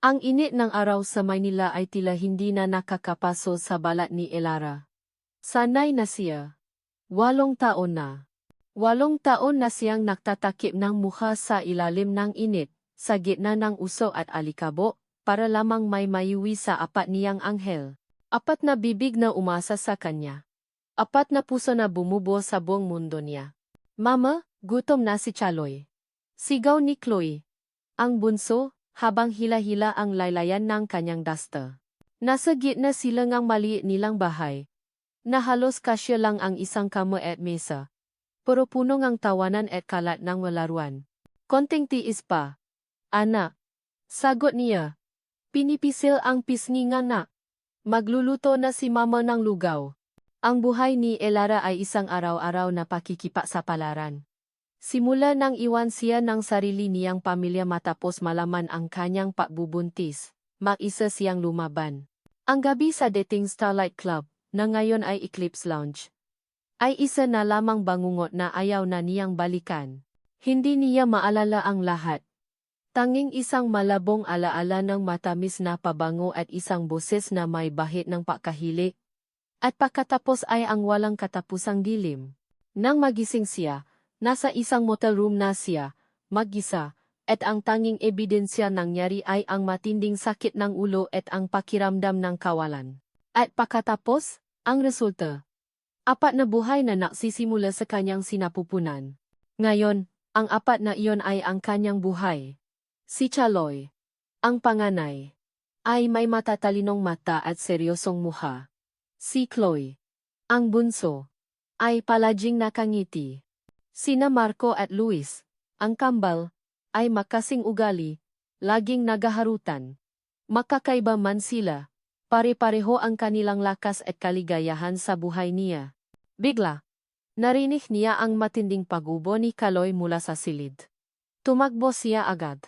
Ang init ng araw sa Maynila ay tila hindi na nakakapaso sa balat ni Elara. Sanay na siya. 8 taon na. 8 taon na siyang nagtatakip ng mukha sa ilalim ng init, sa gitna ng usok at alikabok, para lamang may mayuwi sa 4 niyang anghel. 4 na bibig na umasa sa kanya. 4 na puso na bumubuo sa buong mundo niya. Mama, gutom na si Chaloy. Sigaw ni Chloe. Ang bunso, habang hila-hila ang laylayan ng kanyang duster. Nasa gitna sila ngang maliit nilang bahay, na halos kasya lang ang isang kama at mesa. Puro puno ngang tawanan at kalat ng laruan. Konting tiis pa. Anak. Sagot niya. Pinipisil ang pisngi nga na. Magluluto na si mama ng lugaw. Ang buhay ni Elara ay isang araw-araw na pakikipa sa palaran. Simula nang iwan siya ng sarili niyang pamilya matapos malaman ang kanyang pagbubuntis, mag-isa siyang lumaban. Ang gabi sa dating Starlight Club, na ngayon ay Eclipse Lounge, ay isa na lamang bangungot na ayaw na niyang balikan. Hindi niya maalala ang lahat. Tanging isang malabong alaala ng matamis na pabango at isang boses na may bahid ng pakahili. At pagkatapos ay ang walang katapusang dilim. Nang magising siya, nasa isang motel room na siya, mag-isa, at ang tanging ebidensya nangyari ay ang matinding sakit ng ulo at ang pakiramdam ng kawalan. At pagkatapos, ang resulta. 4 na buhay na nagsisimula sa kanyang sinapupunan. Ngayon, ang 4 na iyon ay ang kanyang buhay. Si Chaloy, ang panganay, ay may matatalinong mata at seryosong mukha. Si Chloe, ang bunso, ay palaging nakangiti. Sina Marco at Luis, ang kambal, ay makasing ugali, laging nagaharutan. Makakaiba man sila, pare-pareho ang kanilang lakas at kaligayahan sa buhay niya. Bigla, narinig niya ang matinding pagubo ni Chloe mula sa silid. Tumakbo siya agad.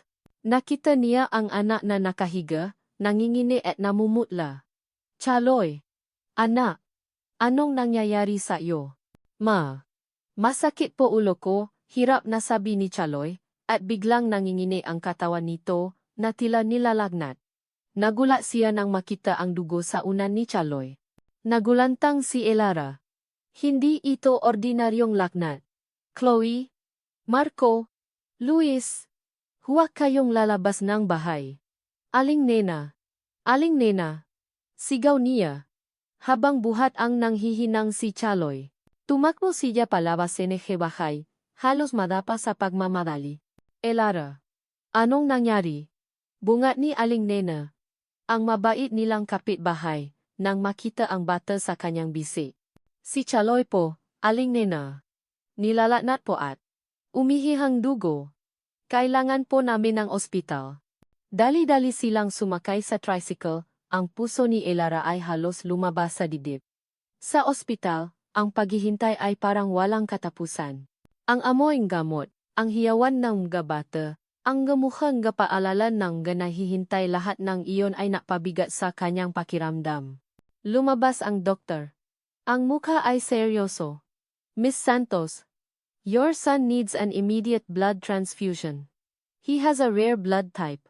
Nakita niya ang anak na nakahiga, nangingini at namumutla. Chaloy, anak, anong nangyayari sa iyo? Ma. Masakit po ulo ko, hirap na sabi ni Chaloy, at biglang nangingini ang katawan nito, na tila nilalagnat. Nagulat siya nang makita ang dugo sa unan ni Chaloy. Nagulantang si Elara. Hindi ito ordinaryong lagnat. Chloe, Marco, Luis, huwag kayong lalabas ng bahay. Aling nena, sigaw niya. Habang buhat ang nanghihinang si Chaloy. Tumakbo siya palabas sa bahay, halos madapa sa pagmamadali. Elara. Anong nangyari? Bungat ni Aling Nena. Ang mabait nilang kapitbahay, nang makita ang bata sa kanyang bisi. Si Chaloy po, Aling Nena. Nilalatnat po at umihihang dugo. Kailangan po namin ng ospital. Dali-dali silang sumakay sa tricycle, ang puso ni Elara ay halos lumabas sa dibdib. Sa ospital, ang paghihintay ay parang walang katapusan. Ang amoyng gamot, ang hiyawan ng gabata, ang gamuhang gapaalala ng ganahihintay lahat ng iyon ay napabigat sa kanyang pakiramdam. Lumabas ang doktor. Ang mukha ay seryoso. Miss Santos, your son needs an immediate blood transfusion. He has a rare blood type,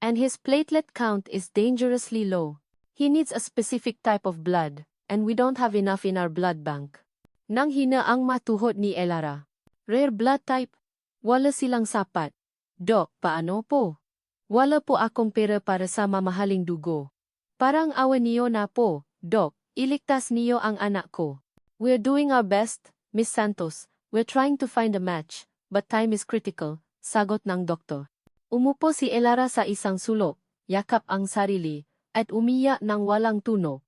and his platelet count is dangerously low. He needs a specific type of blood, and we don't have enough in our blood bank. Nang hina ang matuhod ni Elara. Rare blood type? Wala silang sapat. Dok, paano po? Wala po akong pera para sa mamahaling dugo. Parang awa niyo na po, Dok, iligtas niyo ang anak ko. We're doing our best, Miss Santos. We're trying to find a match, but time is critical, sagot ng doktor. Umupo si Elara sa isang sulok, yakap ang sarili, at umiyak ng walang tunog.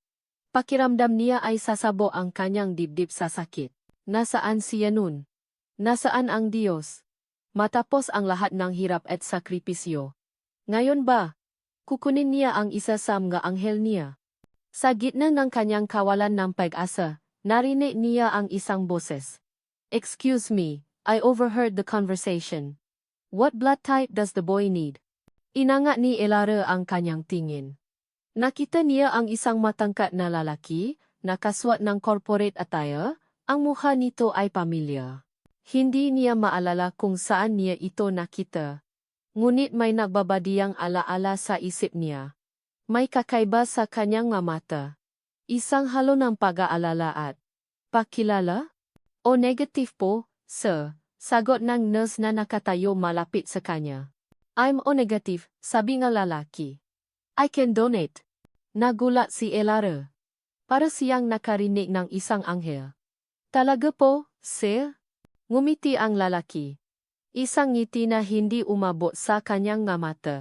Pakiramdam niya ay sasabo ang kanyang dibdib sa sakit. Nasaan siya nun? Nasaan ang Diyos? Matapos ang lahat ng hirap at sakripisyo. Ngayon ba? Kukunin niya ang isa sa mga anghel niya. Sa gitna ng kanyang kawalan ng pag-asa, narinig niya ang isang boses. Excuse me, I overheard the conversation. What blood type does the boy need? Inanga ni Elara ang kanyang tingin. Nakita niya ang isang matangkad na lalaki, nakasuot ng corporate attire, ang mukha nito ay pamilyar. Hindi niya maalala kung saan niya ito nakita. Ngunit may nagbabadiyang alaala sa isip niya. May kakaiba sa kanyang mga mata. Isang halo ng pag-aalala at pakilala? O negative po, sir, sagot ng nurse na nakatayo malapit sa kanya. I'm O negative, sabi ng lalaki. I can donate. Nagulat si Elara. Para siyang nakarinig ng isang anghel. Talaga po, sir? Ngumiti ang lalaki. Isang ngiti na hindi umabot sa kanyang nga mata.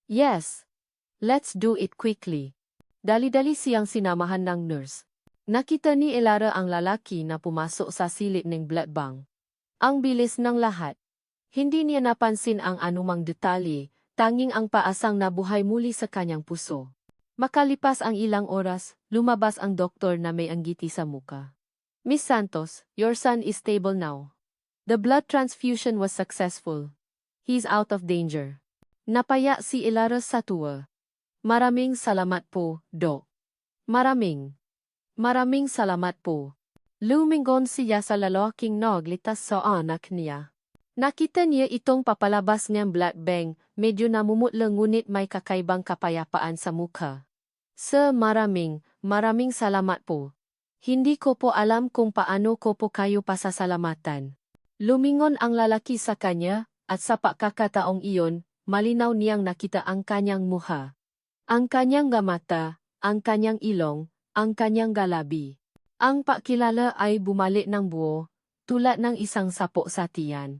Yes. Let's do it quickly. Dali-dali siyang sinamahan ng nurse. Nakita ni Elara ang lalaki na pumasok sa silid ng blood bank. Ang bilis ng lahat. Hindi niya napansin ang anumang detalye, tanging ang paasang nabuhay muli sa kanyang puso. Makalipas ang ilang oras, lumabas ang doktor na may anggiti sa muka. Miss Santos, your son is stable now. The blood transfusion was successful. He's out of danger. Napaya si Elara sa tuwa. Maraming salamat po, Doc. Maraming salamat po. Lumingon siya sa lalaking naglitas sa anak niya. Nakita niya itong papalabas niyang blood bank, medyo namumutla ngunit may kakaibang kapayapaan sa mukha. Sir, maraming salamat po. Hindi ko po alam kung paano ko po kayo pasasalamatan. Lumingon ang lalaki sa kanya, at sa pagkakataong iyon, malinaw niyang nakita ang kanyang muha. Ang kanyang mata, ang kanyang ilong, ang kanyang galabi. Ang pakilala ay bumalik ng buo, tulad ng isang sapo sa tiyan.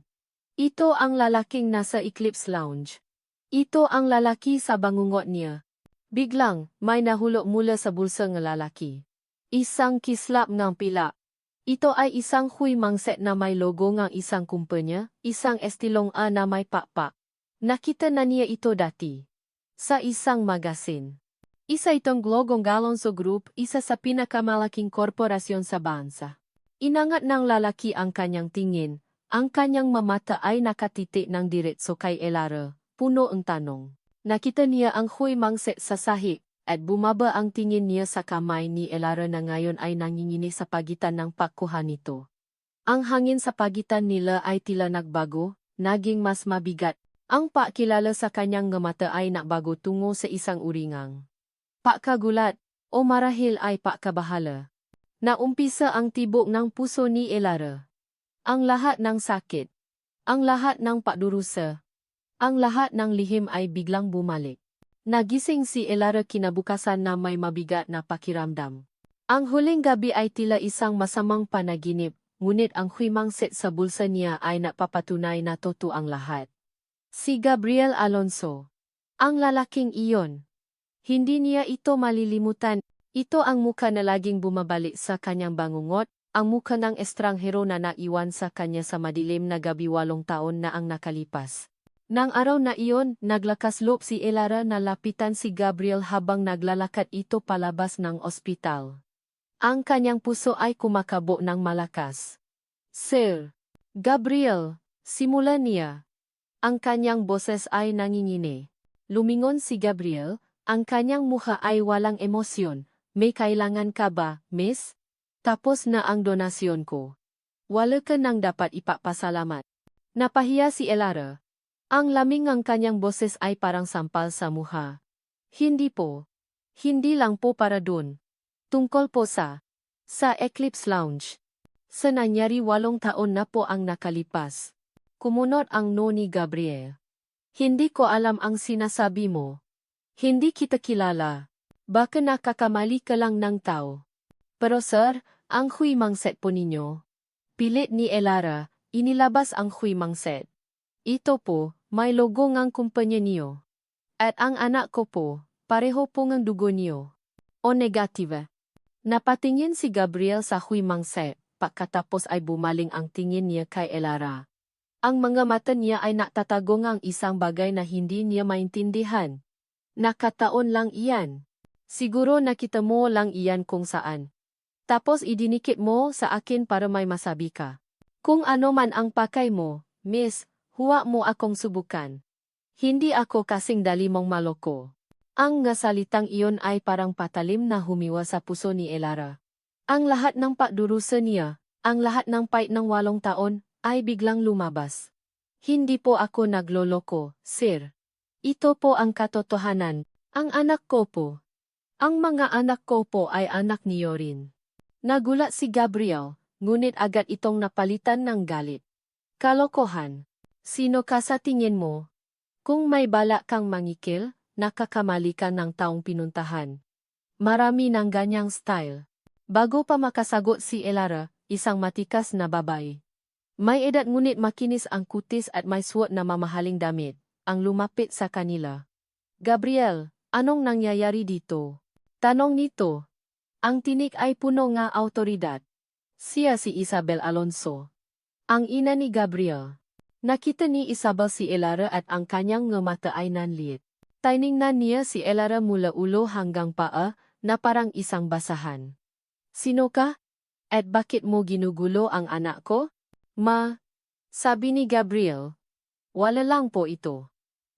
Ito ang lalaking nasa Eclipse Lounge. Ito ang lalaki sa bangungot niya. Biglang, may nahulog mula sa bulsa ng lalaki. Isang kislap ng pila. Ito ay isang huy mangset na may logo ng isang kumpanya, isang estilong na may pakpak. Nakita na niya ito dati. Sa isang magasin. Isa itong Glogong Galonso Group, isa sa pinakamalaking korporasyon sa bansa. Inangat ng lalaki ang kanyang tingin, ang kanyang mamata ay nakatitik ng diretso kay Elara, puno ang tanong. Nakita niya ang huy mangset sa sahig, at bumaba ang tingin niya sa kamay ni Elara na ngayon ay nanginginig sa pagitan ng pagkuha nito. Ang hangin sa pagitan nila ay tila nagbago, naging mas mabigat. Ang pakilala sa kanyang mata ay nagbago tungo sa isang uringang. Pagkagulat, o marahil ay pagkabahala. Naumpisa ang tibok ng puso ni Elara. Ang lahat ng sakit, ang lahat ng pagdurusa, ang lahat ng lihim ay biglang bumalik. Nagising si Elara kinabukasan na may mabigat na pakiramdam. Ang huling gabi ay tila isang masamang panaginip, ngunit ang huimangset sa bulsa niya ay napapatunay na totoo ang lahat. Si Gabriel Alonso. Ang lalaking iyon. Hindi niya ito malilimutan. Ito ang muka na laging bumabalik sa kanyang bangungot, ang muka ng estranghero na naiwan sa kanya sa madilim na gabi 8 taon na ang nakalipas. Nang araw na iyon, naglakas loob si Elara na lapitan si Gabriel habang naglalakad ito palabas ng ospital. Ang kanyang puso ay kumakabo ng malakas. Sir Gabriel, simulan niya. Ang kanyang boses ay nangingini. Lumingon si Gabriel, ang kanyang mukha ay walang emosyon. May kailangan ka ba, miss? Tapos na ang donasyon ko. Wala ka nang dapat ipapasalamat. Napahiya si Elara. Ang lamig ng kanyang boses ay parang sampal sa mukha. Hindi po. Hindi lang po para dun. Tungkol po sa Eclipse Lounge. Sa nangyari 8 taon na po ang nakalipas. Kumunot ang no ni Gabriel. Hindi ko alam ang sinasabi mo. Hindi kita kilala. Baka nakakamali ka lang ng tao. Pero sir, ang huimangset po ninyo. Pilit ni Elara, inilabas ang huimangset. Ito po, may logo ngang kumpanya niyo. At ang anak ko po, pareho po ngang dugo niyo. O negative. Napatingin si Gabriel sa huimangset, pagkatapos ay bumaling ang tingin niya kay Elara. Ang mga mata niya ay natatago ngang isang bagay na hindi niya maintindihan. Nakataon lang iyan. Siguro nakita mo lang iyan kung saan. Tapos idinikit mo sa akin para may masabi ka. Kung ano man ang pakay mo, miss, huwag mo akong subukan. Hindi ako kasing dali mong maloko. Ang nga salitang iyon ay parang patalim na humiwa sa puso ni Elara. Ang lahat ng pagdurusa niya, ang lahat ng pait ng 8 taon, ay biglang lumabas. Hindi po ako nagloloko, sir. Ito po ang katotohanan. Ang anak ko po. Ang mga anak ko po ay anak niyo rin. Nagulat si Gabriel, ngunit agad itong napalitan ng galit. Kalokohan. Sino ka sa tingin mo? Kung may balak kang mangikil, nakakamali ka ng taong pinuntahan. Marami ng ganyang style. Bago pa makasagot si Elara, isang matikas na babae. May edad ngunit makinis ang kutis at may suot na mamahaling damit, ang lumapit sa kanila. Gabriel, anong nangyayari dito? Tanong nito. Ang tinik ay puno ng autoridad. Siya si Isabel Alonso. Ang ina ni Gabriel. Nakita ni Isabel si Elara at ang kanyang mga mata ay nanliit. Tiningnan niya si Elara mula ulo hanggang paa na parang isang basahan. Sino ka? At bakit mo ginugulo ang anak ko? Sabi ni Gabriel. Wala lang po ito.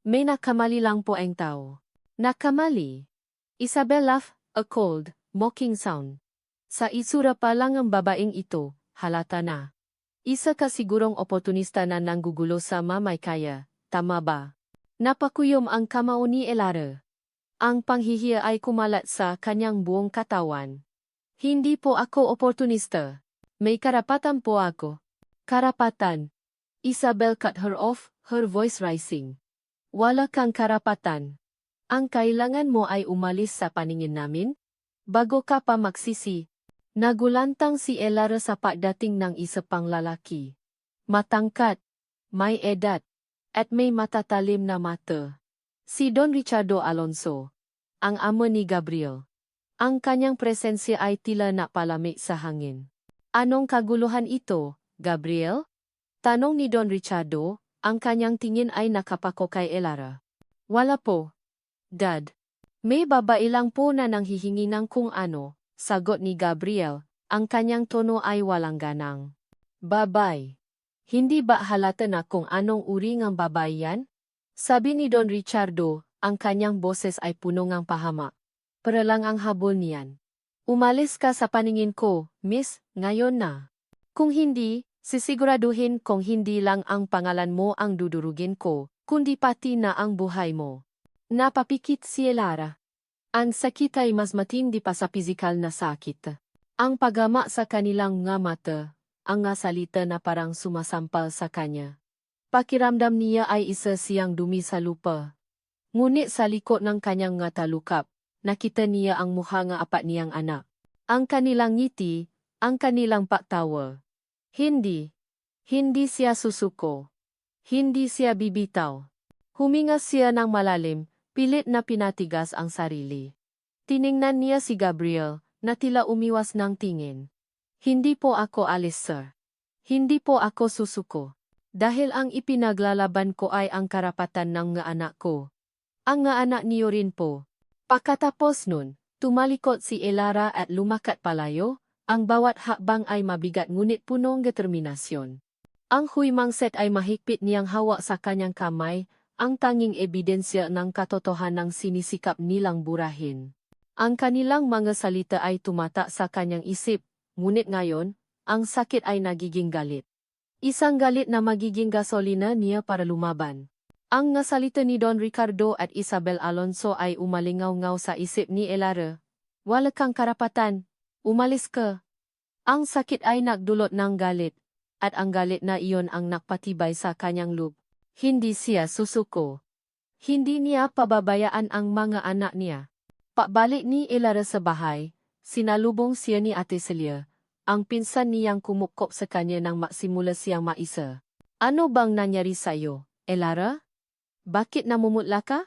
May nakamali lang po ang tao. Nakamali? Isabel laughed, a cold, mocking sound. Sa itsura pa lang ang babaeng ito, halata na. Isa ka sigurong oportunista na nanggugulo sa mamay kaya, tama ba? Napakuyom ang kamao ni Elara. Ang panghihiya ay kumalat sa kanyang buong katawan. Hindi po ako oportunista. May karapatan po ako. Karapatan. Isabel cut her off, her voice rising. Wala kang karapatan. Ang kailangan mo ay umalis sa paningin namin, bago ka pa magsisi. Nagulantang si Elara sa pagdating ng isa pang lalaki. Matangkat, may edad, at may matatalim na mata. Si Don Ricardo Alonso, ang amo ni Gabriel. Ang kanyang presensya ay tila napalamig sa hangin. Anong kaguluhan ito, Gabriel? Tanong ni Don Ricardo, ang kanyang tingin ay nakapako kay Elara. Wala po. Dad. May babae lang po na nanghihingi ng kung ano, sagot ni Gabriel, ang kanyang tono ay walang ganang. Babay. Hindi ba halata na kung anong uri ng babae yan? Sabi ni Don Ricardo, ang kanyang boses ay puno ng pahamak. Para lang ang habol niyan. Umalis ka sa paningin ko, miss, ngayon na. Kung hindi, sisiguraduhin kong hindi lang ang pangalan mo ang dudurugin ko, kundi pati na ang buhay mo. Napapikit si Elara. Ang sakit ay mas matindi pa sa pisikal na sakit. Ang pagama sa kanilang nga mata, ang nga salita na parang sumasampal sa kanya. Pakiramdam niya ay isa siyang dumi sa lupa. Ngunit sa likod ng kanyang nga talukap, nakita niya ang mukha ng apat niyang anak. Ang kanilang ngiti, ang kanilang pagtawa. Hindi siya susuko. Hindi siya bibitaw. Huminga siya ng malalim, pilit na pinatigas ang sarili. Tiningnan niya si Gabriel, na tila umiwas ng tingin. Hindi po ako alis, sir. Hindi po ako susuko. Dahil ang ipinaglalaban ko ay ang karapatan ng nga anak ko. Ang nga anak niyo rin po. Pagkatapos nun, tumalikod si Elara at lumakat palayo. Ang bawat hakbang ay mabigat ngunit punong determinasyon. Ang huimang set ay mahigpit niyang hawak sa kanyang kamay, ang tanging ebidensya ng katotohanang sinisikap nilang burahin. Ang kanilang mga salita ay tumata sa kanyang isip, ngunit ngayon, ang sakit ay nagiging galit. Isang galit na magiging gasolina niya para lumaban. Ang nga salita ni Don Ricardo at Isabel Alonso ay umalingaw-ngaw sa isip ni Elara. Wala kang karapatan. Umalis ka. Ang sakit ay nagdulot ng galit, at ang galit na iyon ang nakpatibay sa kanyang loob. Hindi siya susuko. Hindi niya pababayaan ang mga anak niya. Pabalik ni Elara sa bahay, sinalubong siya ni Ate Celia, ang pinsan niyang kumukop sa kanya nang maksimula siyang maisa. Ano bang nangyari sa'yo, Elara? Bakit namumutla ka?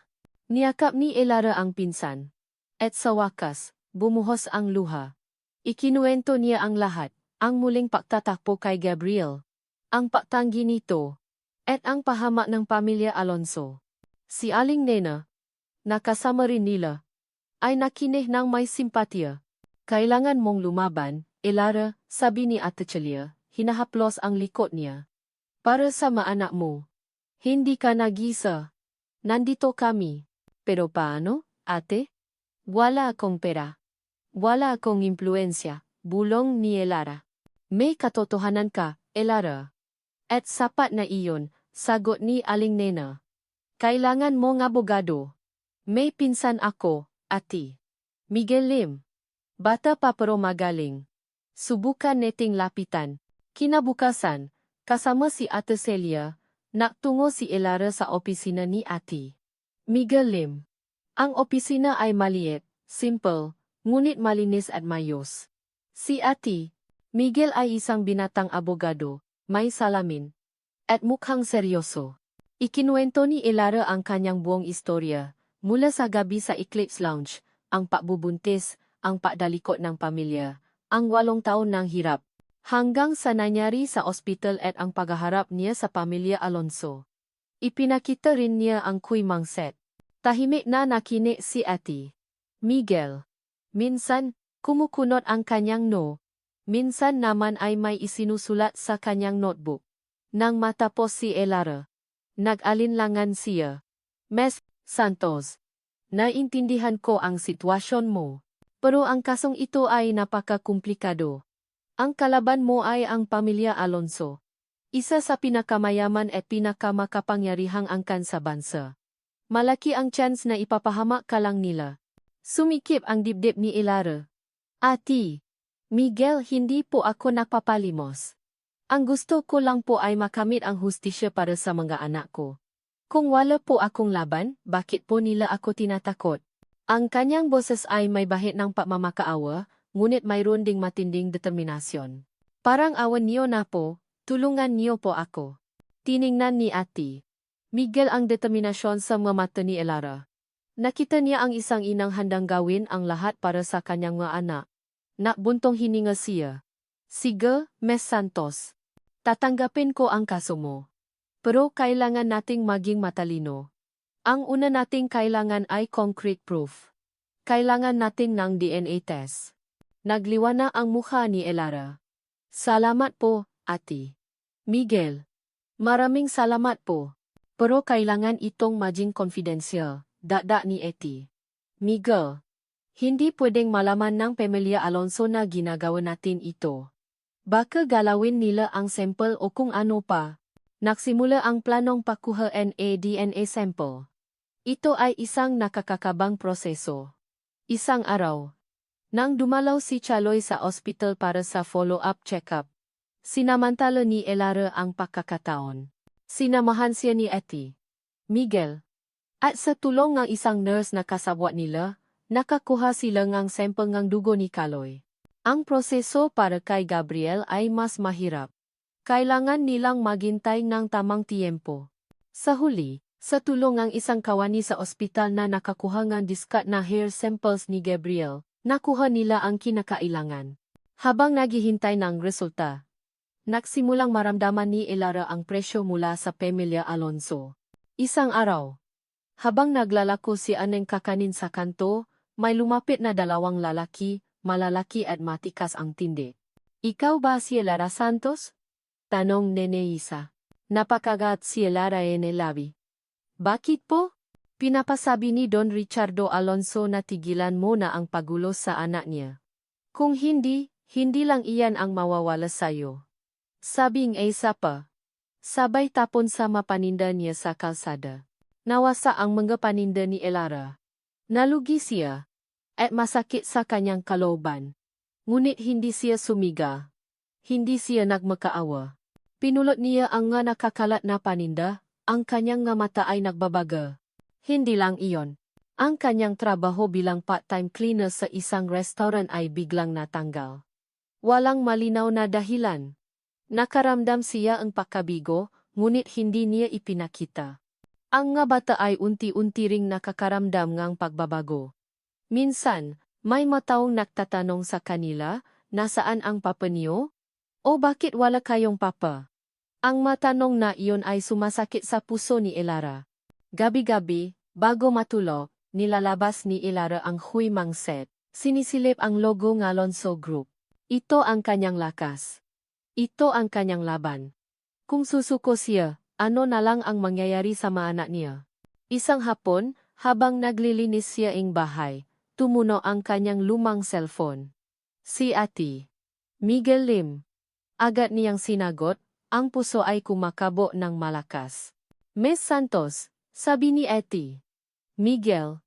Niyakap ni Elara ang pinsan. At sa wakas, bumuhos ang luha. Ikinuwento niya ang lahat, ang muling pagtatakbo kay Gabriel, ang pagtanggi nito, at ang pahamak ng pamilya Alonso. Si Aling Nena, nakasama rin nila, ay nakinig ng may simpatya. Kailangan mong lumaban, Elara, sabi ni Ate Celia, hinahaplos ang likod niya. Para sa maanak mo. Hindi ka nag-isa. Nandito kami. Pero paano, ate? Wala akong pera. Wala akong impluensya, bulong ni Elara. May katotohanan ka, Elara. At sapat na iyon, sagot ni Aling Nena. Kailangan mo ng abogado. May pinsan ako, ati. Miguel Lim. Bata pa pero magaling. Subukan neting lapitan. Kinabukasan, kasama si Ate Celia, naktungo si Elara sa opisina ni ati. Miguel Lim. Ang opisina ay maliit, simple, ngunit malinis at mayos. Si ati, Miguel ay isang binatang abogado, may salamin, at mukhang seryoso. Ikinuwento ni Elara ang kanyang buong istorya, mula sa gabi sa Eclipse Lounge, ang pagbubuntis, ang pagdalikot ng pamilya, ang 8 taon ng hirap, hanggang sa nangyari sa ospital at ang paghaharap niya sa pamilya Alonso. Ipinakita rin niya ang kuymang set. Tahimik na nakinig si ati. Miguel. Minsan, kumukunot ang kanyang no. Minsan naman ay may isinusulat sa kanyang notebook. Nang matapos si Elara, nag-alinlangan siya. Ms. Santos, naintindihan ko ang sitwasyon mo. Pero ang kasong ito ay napakakumplikado. Ang kalaban mo ay ang pamilya Alonso. Isa sa pinakamayaman at pinakamakapangyarihang angkan sa bansa. Malaki ang chance na ipapahamak ka lang nila. Sumikip ang dibdib ni Elara. Ati, Miguel, hindi po ako nagpapalimos. Ang gusto ko lang po ay makamit ang hustisya para sa mga anak ko. Kung wala po akong laban, bakit po nila ako tinatakot? Ang kanyang boses ay may bahid ng pagmamakaawa, ngunit mayroon ding matinding determinasyon. Parang awan niyo na po, tulungan niyo po ako. Tiningnan ni ati. Miguel ang determinasyon sa mga mata ni Elara. Nakita niya ang isang inang handang gawin ang lahat para sa kanyang mga anak. Nakbuntong hininga siya. Sige, Ms. Santos. Tatanggapin ko ang kaso mo. Pero kailangan nating maging matalino. Ang una nating kailangan ay concrete proof. Kailangan nating ng DNA test. Nagliwana ang mukha ni Elara. Salamat po, ati. Miguel. Maraming salamat po. Pero kailangan itong maging confidential, dada ni eti. Miguel. Hindi pwedeng malaman ng pamilya Alonso na ginagawa natin ito. Baka galawin nila ang sample o kung ano pa. Nagsimula ang planong pakuha DNA sample. Ito ay isang nakakakabang proseso. Isang araw, nang dumalaw si Chaloy sa ospital para sa follow-up check-up, sinamantala ni Elara ang pagkakataon. Sinamahan siya ni ati. Miguel. At sa tulong ng isang nurse na kasabwat nila, nakakuha sila ng sample ng dugo ni Chaloy. Ang proseso para kay Gabriel ay mas mahirap. Kailangan nilang maghintay ng tamang tiyempo. Sa huli, sa tulong ng isang kawani sa ospital na nakakuha ng diskat na hair samples ni Gabriel, nakuha nila ang kinakailangan. Habang naghihintay ng resulta, nagsimulang maramdaman ni Elara ang presyo mula sa pamilya Alonso. Isang araw, habang naglalako si Aneng kakanin sa kanto, may lumapit na 2 lalaki, malalaki at matikas ang tindi. Ikaw ba si Elara Santos? Tanong ni Neisa. Napakagat si Elara labi. Bakit po? Pinapasabi ni Don Richardo Alonso na tigilan mo na ang pagulo sa anak niya. Kung hindi, hindi lang iyan ang mawawala sayo. Sabing Asa pa. Sabay tapon sa mapaninda niya sa kalsada. Nawasa ang mga paninda ni Elara. Nalugi siya. At masakit sa kanyang kalooban. Ngunit hindi siya sumiga. Hindi siya nagmakaawa. Pinulot niya ang nga nakakalat na paninda, ang kanyang nga mata ay nagbabaga. Hindi lang iyon. Ang kanyang trabaho bilang part-time cleaner sa isang restaurant ay biglang natanggal. Walang malinaw na dahilan. Nakaramdam siya ang pagkabigo, ngunit hindi niya ipinakita. Ang nga bata ay unti-unti ring nakakaramdam ng pagbabago. Minsan, may mataong nagtatanong sa kanila, nasaan ang papa niyo? O bakit wala kayong papa? Ang matanong na iyon ay sumasakit sa puso ni Elara. Gabi-gabi, bago matulog, nilalabas ni Elara ang huimang set. Sinisilip ang logo ng Alonso Group. Ito ang kanyang lakas. Ito ang kanyang laban. Kung susuko siya, ano na lang ang mangyayari sa mga anak niya? Isang hapon, habang naglilinis siya ing bahay, tumuno ang kanyang lumang cellphone. Si ati. Miguel Lim. Agad niyang sinagot, Ang puso ay kumakabo ng malakas. Miss Santos, sabi ni Etty. Miguel.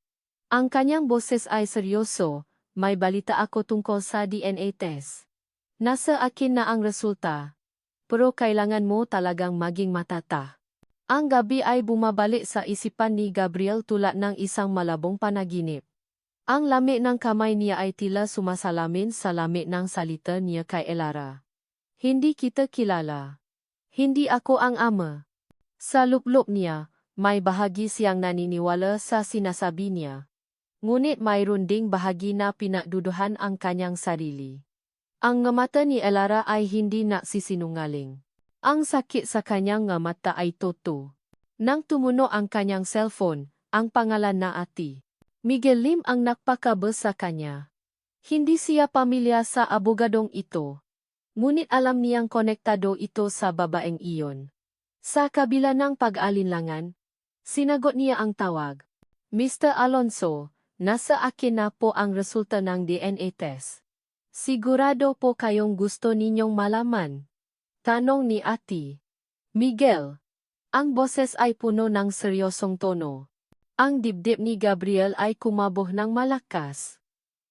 Ang kanyang boses ay seryoso, may balita ako tungkol sa DNA test. Nasa akin na ang resulta. Pero kailangan mo talagang maging matata. Ang gabi ay bumabalik sa isipan ni Gabriel tulad ng isang malabong panaginip. Ang lamig ng kamay niya ay tila sumasalamin sa lamig ng salita niya kay Elara. Hindi kita kilala. Hindi ako ang ama. Sa lup-lup niya, may bahagi siyang naniniwala sa sinasabi niya. Ngunit mayroon ding bahagi na pinagduduhan ang kanyang sarili. Ang mata ni Elara ay hindi nagsisinungaling. Ang sakit sa kanyang mata ay totoo. Nang tumuno ang kanyang cellphone, ang pangalan na Ati. Miguel Lim ang nagpakaba sa kanya. Hindi siya pamilya sa abogadong ito. Ngunit alam niyang konektado ito sa babaeng iyon. Sa kabila ng pag-alinlangan, sinagot niya ang tawag. Mr. Alonso, nasa akin na po ang resulta ng DNA test. Sigurado po kayong gusto ninyong malaman? Tanong ni Ati. Miguel. Ang boses ay puno ng seryosong tono. Ang dibdib ni Gabriel ay kumaboh ng malakas.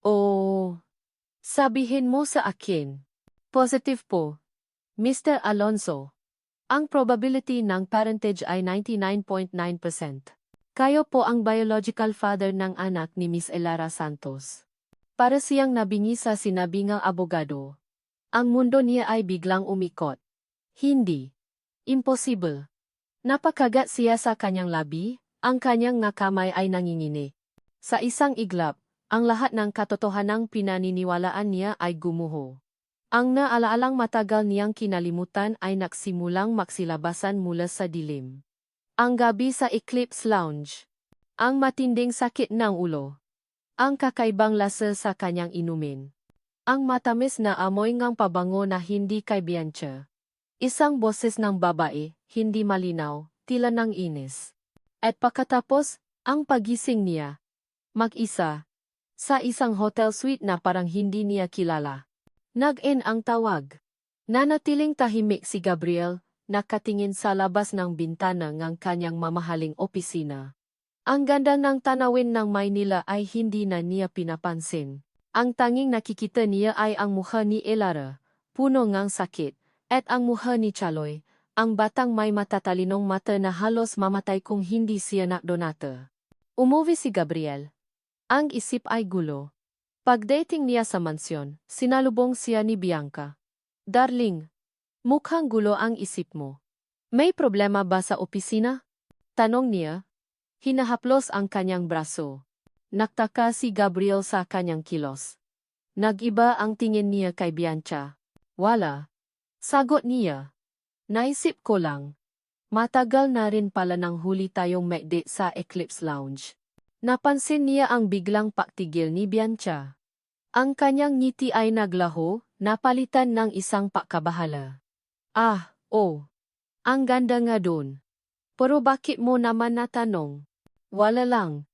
Oh, sabihin mo sa akin. Positive po. Mr. Alonso. Ang probability ng parentage ay 99.9%. Kayo po ang biological father ng anak ni Miss Elara Santos. Para siyang nabingi sa sinabi ng abogado. Ang mundo niya ay biglang umikot. Hindi. Impossible. Napakagat siya sa kanyang labi, ang kanyang kamay ay nangingini. Sa isang iglap, ang lahat ng katotohanang pinaniniwalaan niya ay gumuho. Ang naaalaalang matagal niyang kinalimutan ay nagsimulang maksilabasan mula sa dilim. Ang gabi sa Eclipse Lounge. Ang matinding sakit ng ulo. Ang kakaibang lasa sa kanyang inumin. Ang matamis na amoy ng pabango na hindi kay Bianca. Isang boses ng babae, hindi malinaw, tila ng inis. At pagkatapos, ang pagising niya. Mag-isa. Sa isang hotel suite na parang hindi niya kilala. Nag-in ang tawag. Nanatiling tahimik si Gabriel, nakatingin sa labas ng bintana ng kanyang mamahaling opisina. Ang ganda ng tanawin ng Maynila ay hindi na niya pinapansin. Ang tanging nakikita niya ay ang mukha ni Elara, puno ng sakit, at ang mukha ni Chaloy, ang batang may matatalinong mata na halos mamatay kung hindi siya nakdonata. Umuwi si Gabriel. Ang isip ay gulo. Pagdating niya sa mansyon, sinalubong siya ni Bianca. Darling, mukhang gulo ang isip mo. May problema ba sa opisina? Tanong niya. Hinahaplos ang kanyang braso. Naktaka si Gabriel sa kanyang kilos. Nag-iba ang tingin niya kay Bianca. Wala. Sagot niya. Naisip ko lang. Matagal na rin pala nang huli tayong may-date sa Eclipse Lounge. Napansin niya ang biglang pagtigil ni Bianca. Ang kanyang ngiti ay naglaho, napalitan ng isang pagkabahala. Ah, oh. Ang ganda nga doon. Pero bakit mo naman natanong? Wala lang.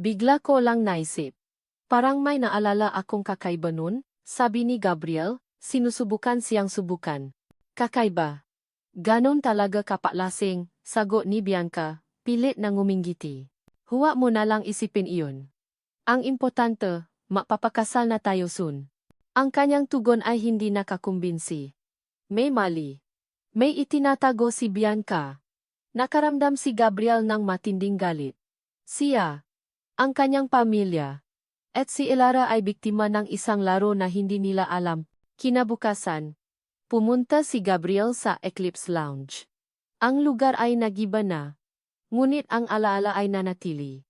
Bigla ko lang naisip. Parang may naalala akong kakaiba nun, sabi ni Gabriel, sinusubukan siyang subukan. Kakaiba. Ganon talaga kapaklasing, sagot ni Bianca, pilit na ngumingiti. Huwag mo na lang isipin iyon. Ang importante, mapapakasal na tayo soon. Ang kanyang tugon ay hindi nakakumbinsi. May mali. May itinatago si Bianca. Nakaramdam si Gabriel ng matinding galit. Siya, ang kanyang pamilya, at si Elara ay biktima ng isang laro na hindi nila alam. Kinabukasan, pumunta si Gabriel sa Eclipse Lounge. Ang lugar ay nagiba na. Ngunit ang alaala ay nanatili.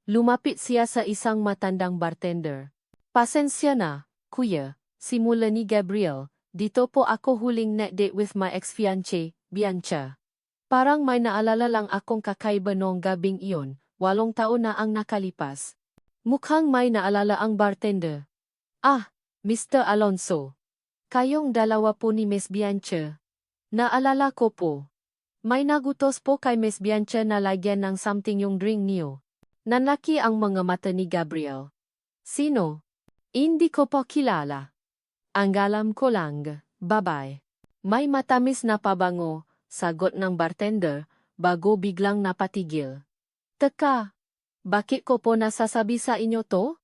Lumapit siya sa isang matandang bartender. Pasensya na, kuya, simula ni Gabriel, dito po ako huling na-date with my ex-fiancé, Bianca. Parang may naalala lang akong kakaiba noong gabing iyon, 8 taon na ang nakalipas. Mukhang may naalala ang bartender. Ah, Mr. Alonso. Kayong dalawa po ni Miss Bianca. Naalala ko po. May nagutos po kay Miss Bianca na lagyan ng something yung drink niyo. Nanlaki ang mga mata ni Gabriel. Sino? Hindi ko po kilala. Ang alam ko lang, bye-bye. May matamis na pabango, sagot ng bartender, bago biglang napatigil. Teka, bakit ko po nasasabi sa inyo to?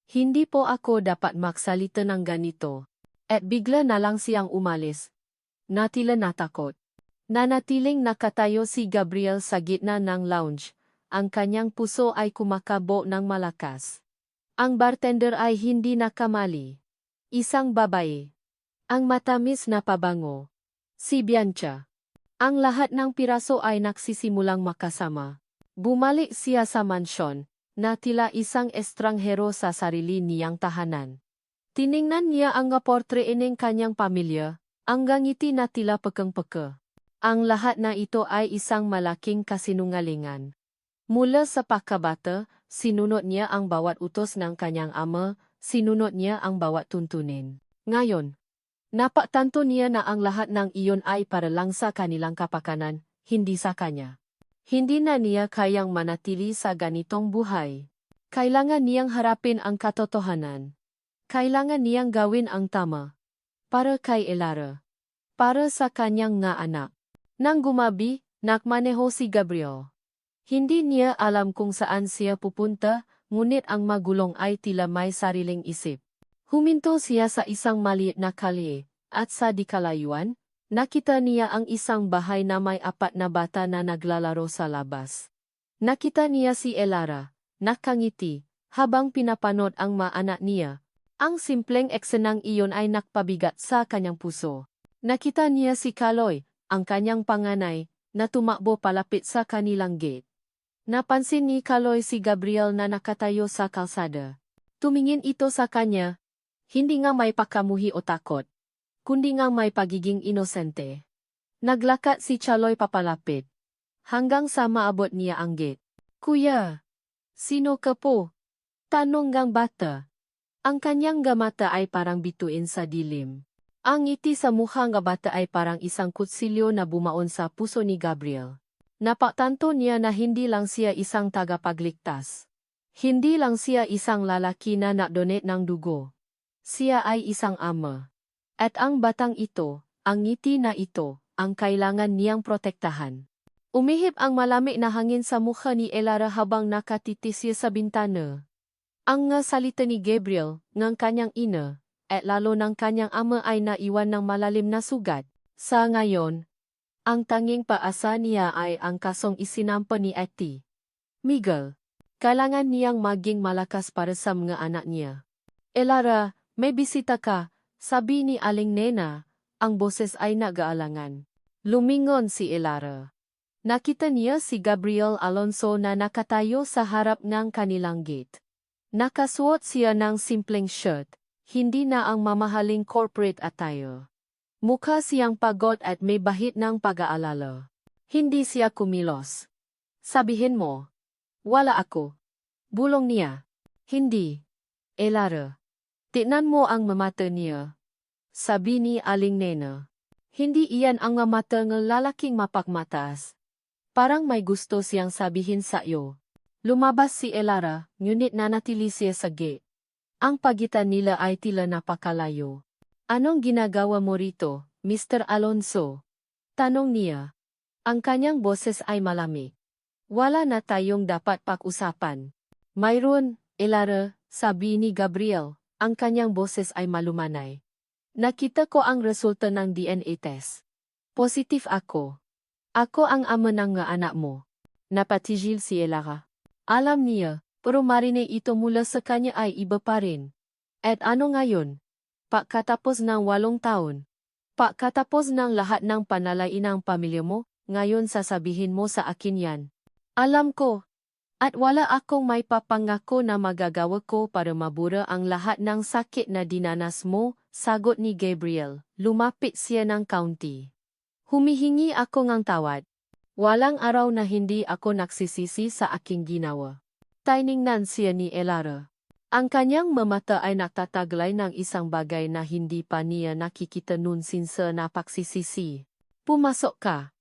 Hindi po ako dapat magsalita ng ganito. At bigla na lang siyang umalis. Natila natakot. Nanatiling nakatayo si Gabriel sa gitna ng lounge. Ang kanyang puso ay kumakabo ng malakas. Ang bartender ay hindi nakamali. Isang babae. Ang matamis na pabango. Si Bianca. Ang lahat ng piraso ay nagsisimulang makasama. Bumalik siya sa mansyon, na tila isang estranghero sa sarili niyang tahanan. Tiningnan niya ang portre ng kanyang pamilya, ang ngiti na tila pekeng-peke. Ang lahat na ito ay isang malaking kasinungalingan. Mula sa pagkabata, sinunod niya ang bawat utos ng kanyang ama, sinunod niya ang bawat tuntunin. Ngayon, napagtanto niya na ang lahat ng iyon ay para lang sa kanilang kapakanan, hindi sa kanya. Hindi na niya kayang manatili sa ganitong buhay. Kailangan niyang harapin ang katotohanan. Kailangan niyang gawin ang tama. Para kay Elara. Para sa kanyang nga anak. Nang gumabi, nakmaneho si Gabriel. Hindi niya alam kung saan siya pupunta, ngunit ang magulong ay tila may sariling isip. Huminto siya sa isang maliit na kalye, at sa dikalayuan, nakita niya ang isang bahay na may 4 na bata na naglalaro sa labas. Nakita niya si Elara, nakangiti, habang pinapanood ang mga anak niya. Ang simpleng eksenang iyon ay nakpabigat sa kanyang puso. Nakita niya si Kaloy, ang kanyang panganay, na tumakbo palapit sa kanilang gate. Napansin ni Kaloy si Gabriel na nakatayo sa kalsada. Tumingin ito sa kanya, hindi nga may pagkamuhi o takot, kundi nga may pagiging inosente. Naglakad si Kaloy papalapit, hanggang sa maabot niya ang gate. Kuya, sino ka po? Tanong ng bata. Ang kanyang mata ay parang bituin sa dilim. Ang ngiti sa mukha ng bata ay parang isang kutsilyo na bumaon sa puso ni Gabriel. Napagtanto niya na hindi lang siya isang tagapagligtas. Hindi lang siya isang lalaki na nag-donate ng dugo. Siya ay isang ama. At ang batang ito, ang ngiti na ito, ang kailangan niyang protektahan. Umihip ang malamig na hangin sa mukha ni Elara habang nakatitis siya sa bintana. Ang nga salita ni Gabriel, ng kanyang ina, at lalo ng kanyang ama ay naiwan ng malalim na sugat. Sa ngayon, ang tanging paasa niya ay ang kasong isinampa ni Ate Miguel. Kailangan niyang maging malakas para sa mga anak niya. Elara, may bisita ka, sabi ni Aling Nena, ang boses ay nag-aalangan. Lumingon si Elara. Nakita niya si Gabriel Alonso na nakatayo sa harap ng kanilang gate. Nakasuot siya ng simpleng shirt, hindi na ang mamahaling corporate attire. Mukha siyang pagod at may bahid ng pag-aalala. Hindi siya kumilos. Sabihin mo, wala ako. Bulong niya. Hindi. Elara. Tignan mo ang mamata niya. Sabi ni Aling Nena. Hindi iyan ang mamata ng lalaking mapagmatas. Parang may gusto siyang sabihin sa iyo. Lumabas si Elara, ngunit nanatili siya sa gate. Ang pagitan nila ay tila napakalayo. Anong ginagawa mo rito, Mr. Alonso? Tanong niya. Ang kanyang boses ay malamig. Wala na tayong dapat pag-usapan. Mayroon, Elara, sabi ni Gabriel, ang kanyang boses ay malumanay. Nakita ko ang resulta ng DNA test. Positive ako. Ako ang ama ng nga anak mo. Napatigil si Elara. Alam niya, pero marinig ito mula sa kanya ay iba pa rin. At ano ngayon? Pagkatapos ng 8 taon. Pagkatapos ng lahat ng panalain ng pamilya mo, ngayon sasabihin mo sa akin yan. Alam ko. At wala akong may papangako na magagawa ko para mabura ang lahat ng sakit na dinanas mo, sagot ni Gabriel. Lumapit siya ng kaunti. Humihingi ako ng tawad. Walang araw na hindi ako nagsisisi sa aking ginawa. Tiningnan siya ni Elara. Ang kanyang mamata ay nakataglay ng isang bagay na hindi pa niya nakikita nun since napagsisisi. Pumasok ka.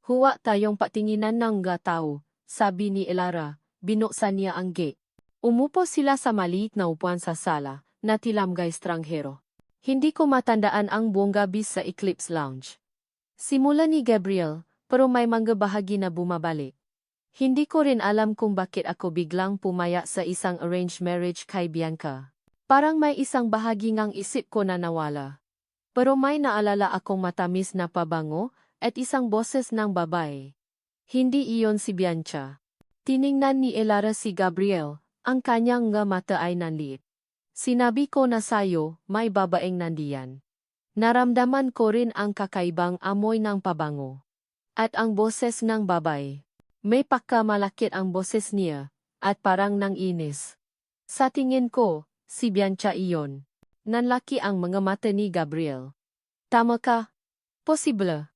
Huwag tayong patinginan ng tao, sabi ni Elara. Binuksan niya ang gate. Umupo sila sa maliit na upuan sa sala, na tilamgay estranghero. Hindi ko matandaan ang buong gabi sa Eclipse Lounge. Simula ni Gabriel, pero may mga bahagi na bumabalik. Hindi ko rin alam kung bakit ako biglang pumaya sa isang arranged marriage kay Bianca. Parang may isang bahagi ngang isip ko na nawala. Pero may naalala akong matamis na pabango at isang boses ng babae. Hindi iyon si Bianca. Tiningnan ni Elara si Gabriel, ang kanyang nga mata ay nanliit. Sinabi ko na sayo, may babaeng nandiyan. Naramdaman ko rin ang kakaibang amoy ng pabango. At ang boses ng babae. May pagkamalakit ang boses niya, at parang nang inis. Sa tingin ko, si Bianca iyon. Nanlaki ang mga mata ni Gabriel. Tama ka? Posible.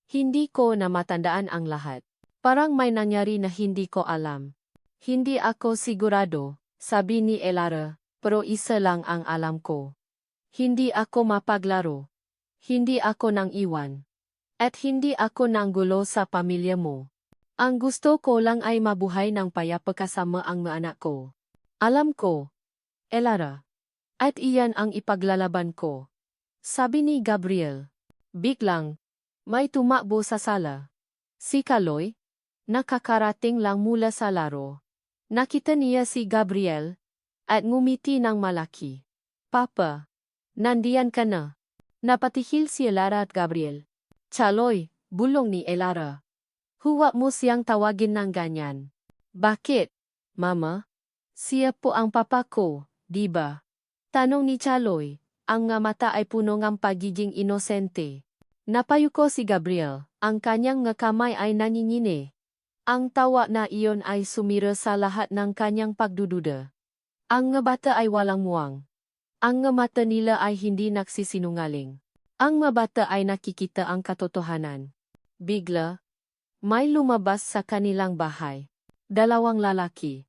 Hindi ko na matandaan ang lahat. Parang may nangyari na hindi ko alam. Hindi ako sigurado, sabi ni Elara, pero isa lang ang alam ko. Hindi ako mapaglaro. Hindi ako nang iwan. At hindi ako nanggulo sa pamilya mo. Ang gusto ko lang ay mabuhay ng payapa kasama ang mga anak ko. Alam ko, Elara. At iyan ang ipaglalaban ko. Sabi ni Gabriel. Biglang, may tumakbo sa sala. Si Kaloy, nakakarating lang mula sa laro. Nakita niya si Gabriel, at ngumiti ng malaki. Papa, nandiyan ka na. Napatihil si Elara at Gabriel. Chaloy, bulong ni Elara. Huwag mo siyang tawagin ng ganyan. Bakit, Mama? Siya po ang papa ko, di ba? Tanong ni Chaloy, ang nga mata ay puno ng pagiging inosente. Napayuko si Gabriel, ang kanyang nga kamay ay nanginginig. Ang tawa na iyon ay sumira sa lahat ng kanyang pagdududa. Ang nga bata ay walang muwang. Ang nga mata nila ay hindi nagsisinungaling. Ang mga bata ay nakikita ang katotohanan. Bigla, may lumabas sa kanilang bahay. Dalawang lalaki.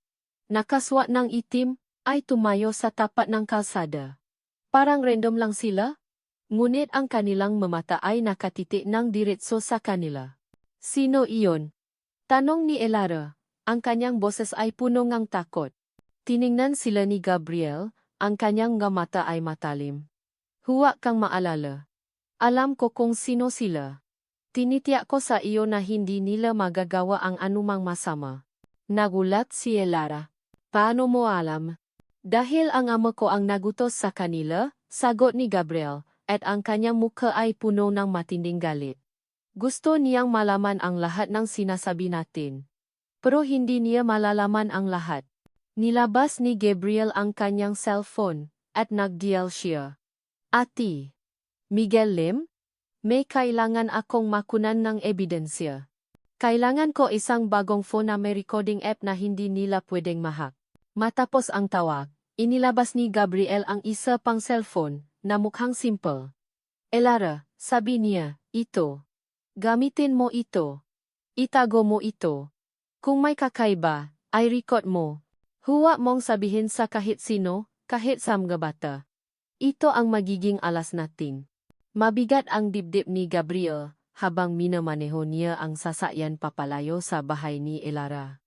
Nakaswat ng itim, ay tumayo sa tapat ng kalsada. Parang random lang sila, ngunit ang kanilang mamata ay nakatitik ng diretso sa kanila. Sino iyon? Tanong ni Elara, ang kanyang boses ay puno ng takot. Tiningnan sila ni Gabriel, ang kanyang nga mata ay matalim. Huwag kang maalala. Alam ko kung sino sila. Tinitiyak ko sa iyo na hindi nila magagawa ang anumang masama. Nagulat si Elara. Paano mo alam? Dahil ang ama ko ang nagutos sa kanila, sagot ni Gabriel, at ang kanyang mukha ay puno ng matinding galit. Gusto niyang malaman ang lahat ng sinasabi natin. Pero hindi niya malalaman ang lahat. Nilabas ni Gabriel ang kanyang cellphone, at nag-dial siya. Ati. Miguel Lim? May kailangan akong makunan ng ebidensya. Kailangan ko isang bagong phone na may recording app na hindi nila pwedeng mahack. Matapos ang tawag, inilabas ni Gabriel ang isa pang cellphone, na mukhang simple. Elara, sabi niya, ito. Gamitin mo ito. Itago mo ito. Kung may kakaiba, ay record mo. Huwag mong sabihin sa kahit sino, kahit sa mga bata. Ito ang magiging alas natin. Mabigat ang dibdib ni Gabriel, habang minamaneho niya ang sasakyan papalayo sa bahay ni Elara.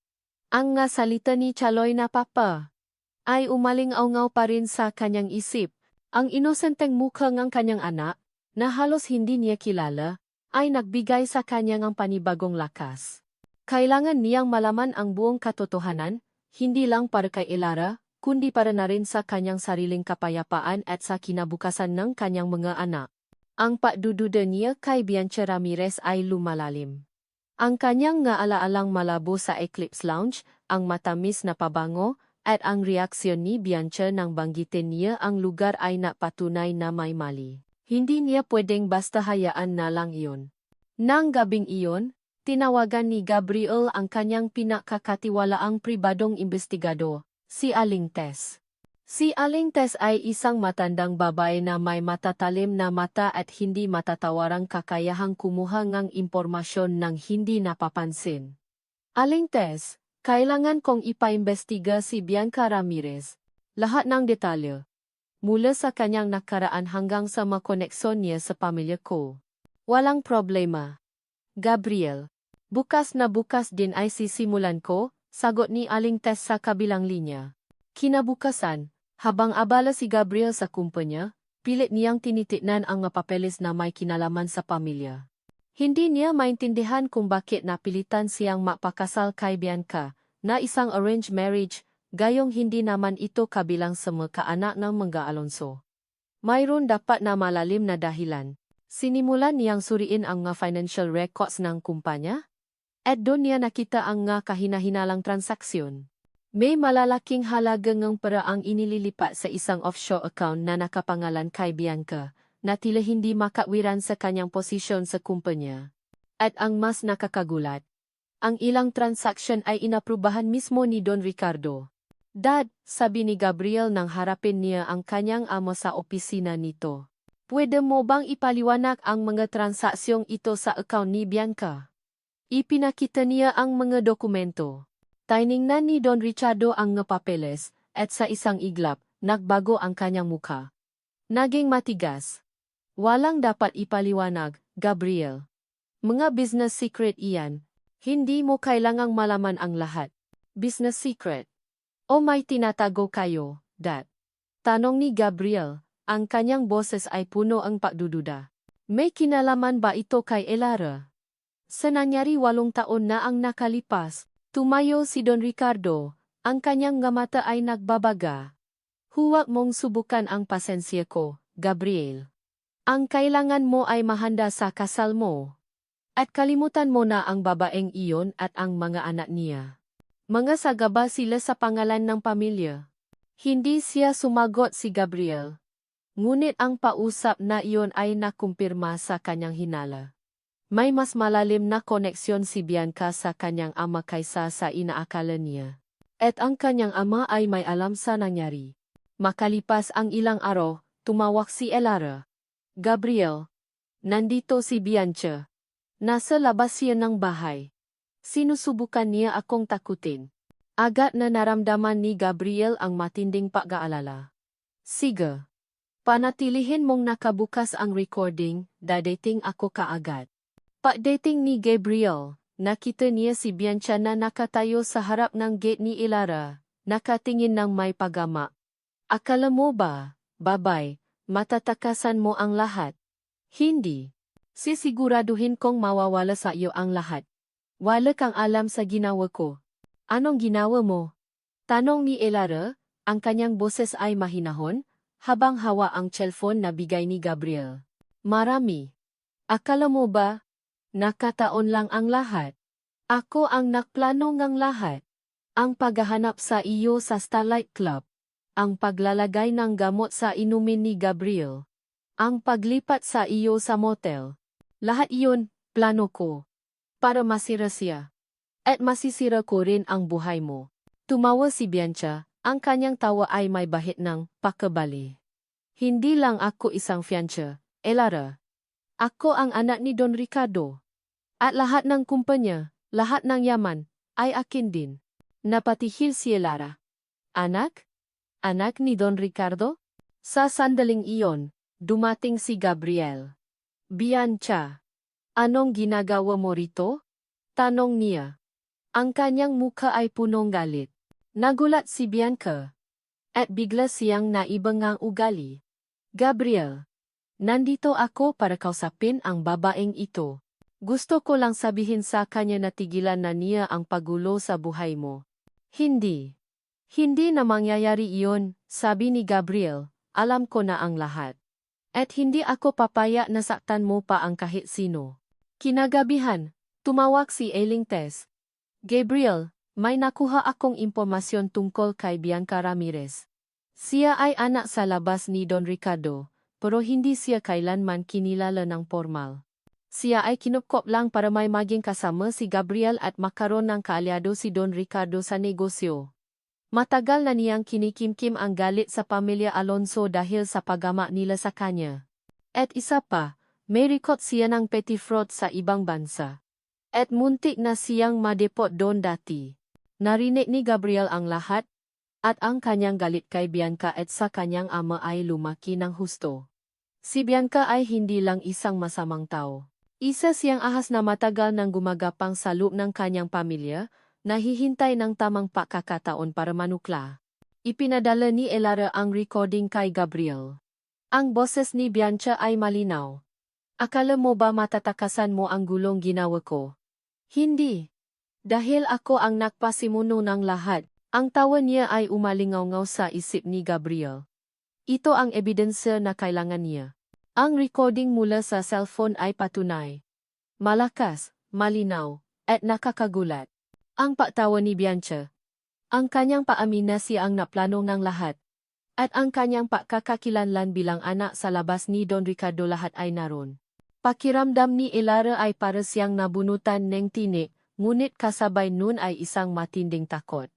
Ang nga salita ni Chaloy na papa ay umaling-aungaw pa rin sa kanyang isip. Ang inosenteng mukha ng kanyang anak, na halos hindi niya kilala, ay nagbigay sa kanya ng panibagong lakas. Kailangan niyang malaman ang buong katotohanan, hindi lang para kay Elara, kundi para na rin sa kanyang sariling kapayapaan at sa kinabukasan ng kanyang mga anak. Ang pagdududa niya kay Bianca Ramirez ay lumalalim. Ang kanyang nga alaalang malabo sa Eclipse Lounge, ang matamis na pabango, at ang reaksyon ni Bianca nang banggitin niya ang lugar ay napatunay na may mali. Hindi niya pwedeng basta hayaan na lang iyon. Nang gabing iyon, tinawagan ni Gabriel ang kanyang pinakakatiwalaang pribadong imbestigador, si Aling Tess. Si Aling Tess ay isang matandang babae na may matatalim na mata at hindi matatawarang kakayahang kumuha ng impormasyon ng hindi napapansin. Aling Tess, kailangan kong ipaimbestiga si Bianca Ramirez. Lahat ng detalye. Mula sa kanyang nakaraan hanggang sa makonekson niya sa pamilya ko. Walang problema. Gabriel, bukas na bukas din ay sisimulan ko, sagot ni Aling Tess sa kabilang linya. Kinabukasan, habang abala si Gabriel sa kumpanya, pilit niyang tinitignan ang mga papeles na may kinalaman sa pamilya. Hindi niya maintindihan kung bakit napilitan siyang mapakasal kay Bianca, na isang arranged marriage, gayong hindi naman ito kabilang sa mga anak ng mga Alonso. Mayroon dapat na malalim na dahilan. Sinimulan niyang suriin ang mga financial records ng kumpanya? At doon niya nakita ang nga kahina-hinalang transaksyon. May malalaking halaga ng pera ang inililipat sa isang offshore account na nakapangalan kay Bianca, na tila hindi makawiran sa kanyang posisyon sa kumpanya. At ang mas nakakagulat, ang ilang transaksyon ay inaprubahan mismo ni Don Ricardo. Dad, sabi ni Gabriel nang harapin niya ang kanyang amo sa opisina nito. Pwede mo bang ipaliwanag ang mga transaksyong ito sa account ni Bianca? Ipinakita niya ang mga dokumento. Tiningnan ni Don Ricardo ang mga papeles, at sa isang iglap, nagbago ang kanyang mukha. Naging matigas. Walang dapat ipaliwanag, Gabriel. Mga business secret iyan. Hindi mo kailangang malaman ang lahat. Business secret. O may tinatago kayo, Dad? Tanong ni Gabriel, ang kanyang boses ay puno ang pagdududa. May kinalaman ba ito kay Elara? Sa nangyari 8 taon na ang nakalipas, tumayo si Don Ricardo, ang kanyang nga mata ay nagbabaga. Huwag mong subukan ang pasensya ko, Gabriel. Ang kailangan mo ay mahanda sa kasal mo. At kalimutan mo na ang babaeng iyon at ang mga anak niya. Mga sagaba sila sa pangalan ng pamilya. Hindi siya sumagot si Gabriel. Ngunit ang pausap na iyon ay nakumpirma sa kanyang hinala. May mas malalim na koneksyon si Bianca sa kanyang ama kaysa sa inaakala niya. At ang kanyang ama ay may alam sa nangyari. Makalipas ang ilang araw, tumawag si Elara. Gabriel, nandito si Bianca. Nasa labas siya ng bahay. Sinusubukan niya akong takutin. Agad na naramdaman ni Gabriel ang matinding pag-aalala. Sige. Panatilihin mong nakabukas ang recording, dadating ako kaagad. Pagdating ni Gabriel, nakita niya si Bianca na nakatayo sa harap ng gate ni Elara, nakatingin ng may pagama. Akala mo ba, babay, matatakasan mo ang lahat? Hindi. Sisiguraduhin kong mawawala sa iyo ang lahat. Wala kang alam sa ginawa ko. Anong ginawa mo? Tanong ni Elara, ang kanyang boses ay mahinahon, habang hawa ang cellphone na bigay ni Gabriel. Marami. Akala mo ba? Nakataon lang ang lahat. Ako ang nakplano ng lahat. Ang paghahanap sa iyo sa Starlight Club. Ang paglalagay ng gamot sa inumin ni Gabriel. Ang paglipat sa iyo sa motel. Lahat iyon, plano ko. Para masira siya. At masisira ko rin ang buhay mo. Tumawa si Bianca, ang kanyang tawa ay may bahid ng pakabali. Hindi lang ako isang fiancé, Elara. Ako ang anak ni Don Ricardo. At lahat ng kumpanya, lahat ng yaman, ay akin din. Napatihil si Elara. Anak? Anak ni Don Ricardo? Sa sandaling iyon, dumating si Gabriel. Bianca, anong ginagawa mo rito? Tanong niya. Ang kanyang mukha ay punong galit. Nagulat si Bianca. At bigla siyang naibangang ugali. Gabriel, nandito ako para kausapin ang babaeng ito. Gusto ko lang sabihin sa kanya na tigilan na niya ang pagulo sa buhay mo. Hindi. Hindi na mangyayari iyon, sabi ni Gabriel, alam ko na ang lahat. At hindi ako papaya na saktan mo pa ang kahit sino. Kinagabihan, tumawag si Eiling Tess. Gabriel, may nakuha akong impormasyon tungkol kay Bianca Ramirez. Siya ay anak sa labas ni Don Ricardo, pero hindi siya kailanman kinilala ng formal. Siya ay kinupkop lang para may maging kasama si Gabriel at makaroon ng kaalyado si Don Ricardo sa negosyo. Matagal na niyang kinikimkim ang galit sa pamilya Alonso dahil sa pagama nila sa kanya. At isa pa, may record siya ng petty fraud sa ibang bansa. At muntik na siyang madeport doon dati. Narinig ni Gabriel ang lahat, at ang kanyang galit kay Bianca at sa kanyang ama ay lumaki ng husto. Si Bianca ay hindi lang isang masamang tao. Isa siyang ahas na matagal nang gumagapang sa loob ng kanyang pamilya, nahihintay ng tamang pagkakataon para manukla. Ipinadala ni Elara ang recording kay Gabriel. Ang boses ni Bianca ay malinaw. Akala mo ba matatakasan mo ang gulong ginawa ko? Hindi. Dahil ako ang nagpasimuno ng lahat, ang tawa niya ay umalingaw-ngaw sa isip ni Gabriel. Ito ang ebidensya na kailangan niya. Ang recording mula sa cellphone ay patunay. Malakas, malinaw, at nakakagulat. Ang pagtawa ni Bianca. Ang kanyang paamin na siya ang naplano ng lahat. At ang kanyang pagkakakilanlan bilang anak sa labas ni Don Ricardo lahat ay naroon. Pakiramdam ni Elara ay para siyang nabunutan ng tinik, ngunit kasabay nun ay isang matinding takot.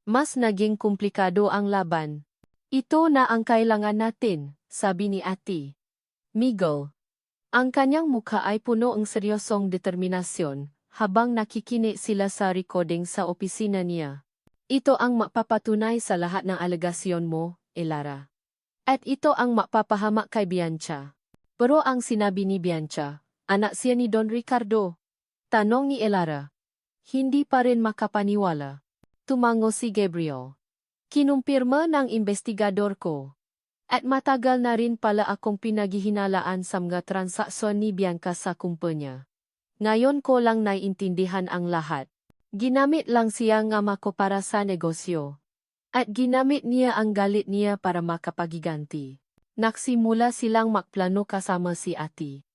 Mas naging komplikado ang laban. Ito na ang kailangan natin, sabi ni Ate Miguel. Ang kanyang mukha ay puno ng seryosong determinasyon, habang nakikinig sila sa recording sa opisina niya. Ito ang mapapatunay sa lahat ng alegasyon mo, Elara. At ito ang mapapahamak kay Bianca. Pero ang sinabi ni Bianca, anak siya ni Don Ricardo. Tanong ni Elara. Hindi pa rin makapaniwala. Tumango si Gabriel. Kinumpirma ng investigador ko. At matagal na rin pala akong pinaghihinalaan sa mga transaksyon ni Bianca sa kumpanya. Ngayon ko lang naiintindihan ang lahat. Ginamit lang siya ng ama ko para sa negosyo. At ginamit niya ang galit niya para makapagiganti. Nagsimula silang magplano kasama si Ate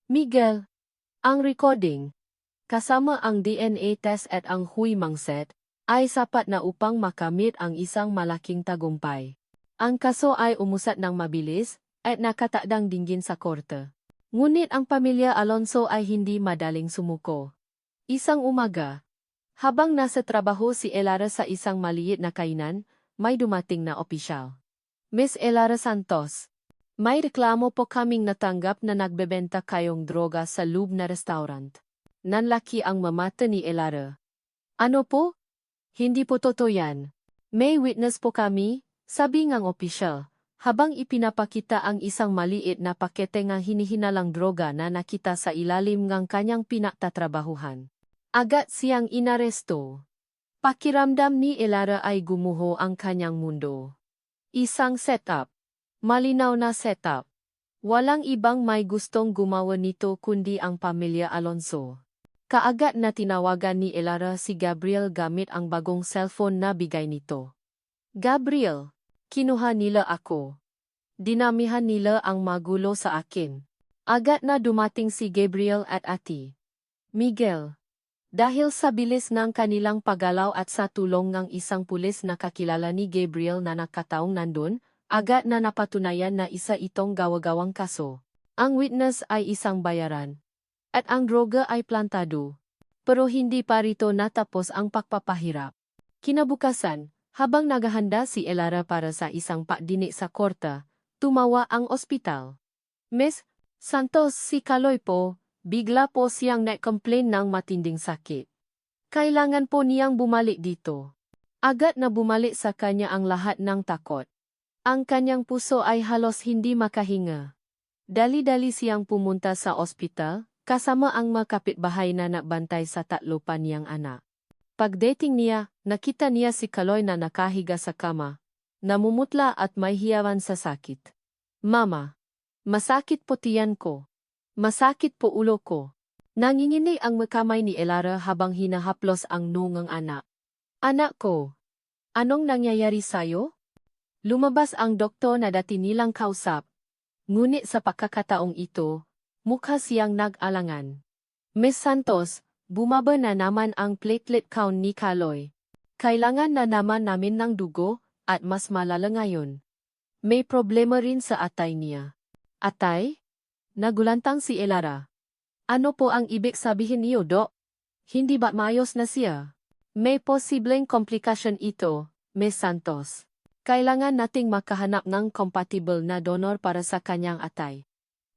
Miguel. Ang recording, kasama ang DNA test at ang huimang set, ay sapat na upang makamit ang isang malaking tagumpay. Ang kaso ay umusad ng mabilis at nakatakdang dinggin sa korte. Ngunit ang pamilya Alonso ay hindi madaling sumuko. Isang umaga, habang nasa trabaho si Elara sa isang maliit na kainan, may dumating na opisyal. Miss Elara Santos, may reklamo po kaming natanggap na nagbebenta kayong droga sa loob na restaurant. Nanlaki ang mamata ni Elara. Ano po? Hindi po totoo yan. May witness po kami, sabi ngang opisyal, habang ipinapakita ang isang maliit na pakete ng hinihinalang droga na nakita sa ilalim ng kanyang pinagtatrabahuhan. Agad siyang inaresto. Pakiramdam ni Elara ay gumuho ang kanyang mundo. Isang setup. Malinaw na setup. Walang ibang may gustong gumawa nito kundi ang pamilya Alonso. Kaagad na tinawagan ni Elara si Gabriel gamit ang bagong cellphone na bigay nito. Gabriel, kinuha nila ako. Dinamihan nila ang magulo sa akin. Agad na dumating si Gabriel at Ate Miguel. Dahil sa bilis ng kanilang paggalaw at sa tulong ng isang pulis na kakilala ni Gabriel na nakataong nandun, agad na napatunayan na isa itong gawa-gawang kaso. Ang witness ay isang bayaran. At ang droga ay plantado. Pero hindi pa rito natapos ang pagpapahirap. Kinabukasan, habang naghahanda si Elara para sa isang pagdinig sa korte, tumawa ang ospital. Miss Santos, si Kaloy po, bigla po siyang na-complain ng matinding sakit. Kailangan po niyang bumalik dito. Agad na bumalik sa kanya ang lahat ng takot. Ang kanyang puso ay halos hindi makahinga. Dali-dali siyang pumunta sa ospital, kasama ang mga kapitbahay na nagbantay sa tatlo pa niyang anak. Pagdating niya, nakita niya si Kaloy na nakahiga sa kama, namumutla at may hiyawan sa sakit. Mama, masakit po tiyan ko. Masakit po ulo ko. Nanginginig ang makamay ni Elara habang hinahaplos ang nungang anak. Anak ko, anong nangyayari sa'yo? Lumabas ang doktor na dati nilang kausap. Ngunit sa pagkakataong ito, mukha siyang nag-alangan. Miss Santos, bumaba na naman ang platelet count ni Kaloy. Kailangan na naman namin ng dugo, at mas malala ngayon. May problema rin sa atay niya. Atay? Nagulantang si Elara. Ano po ang ibig sabihin niyo, Dok? Hindi ba maayos na siya? May posibleng komplikasyon ito, Miss Santos. Kailangan nating makahanap ng compatible na donor para sa kanyang atay.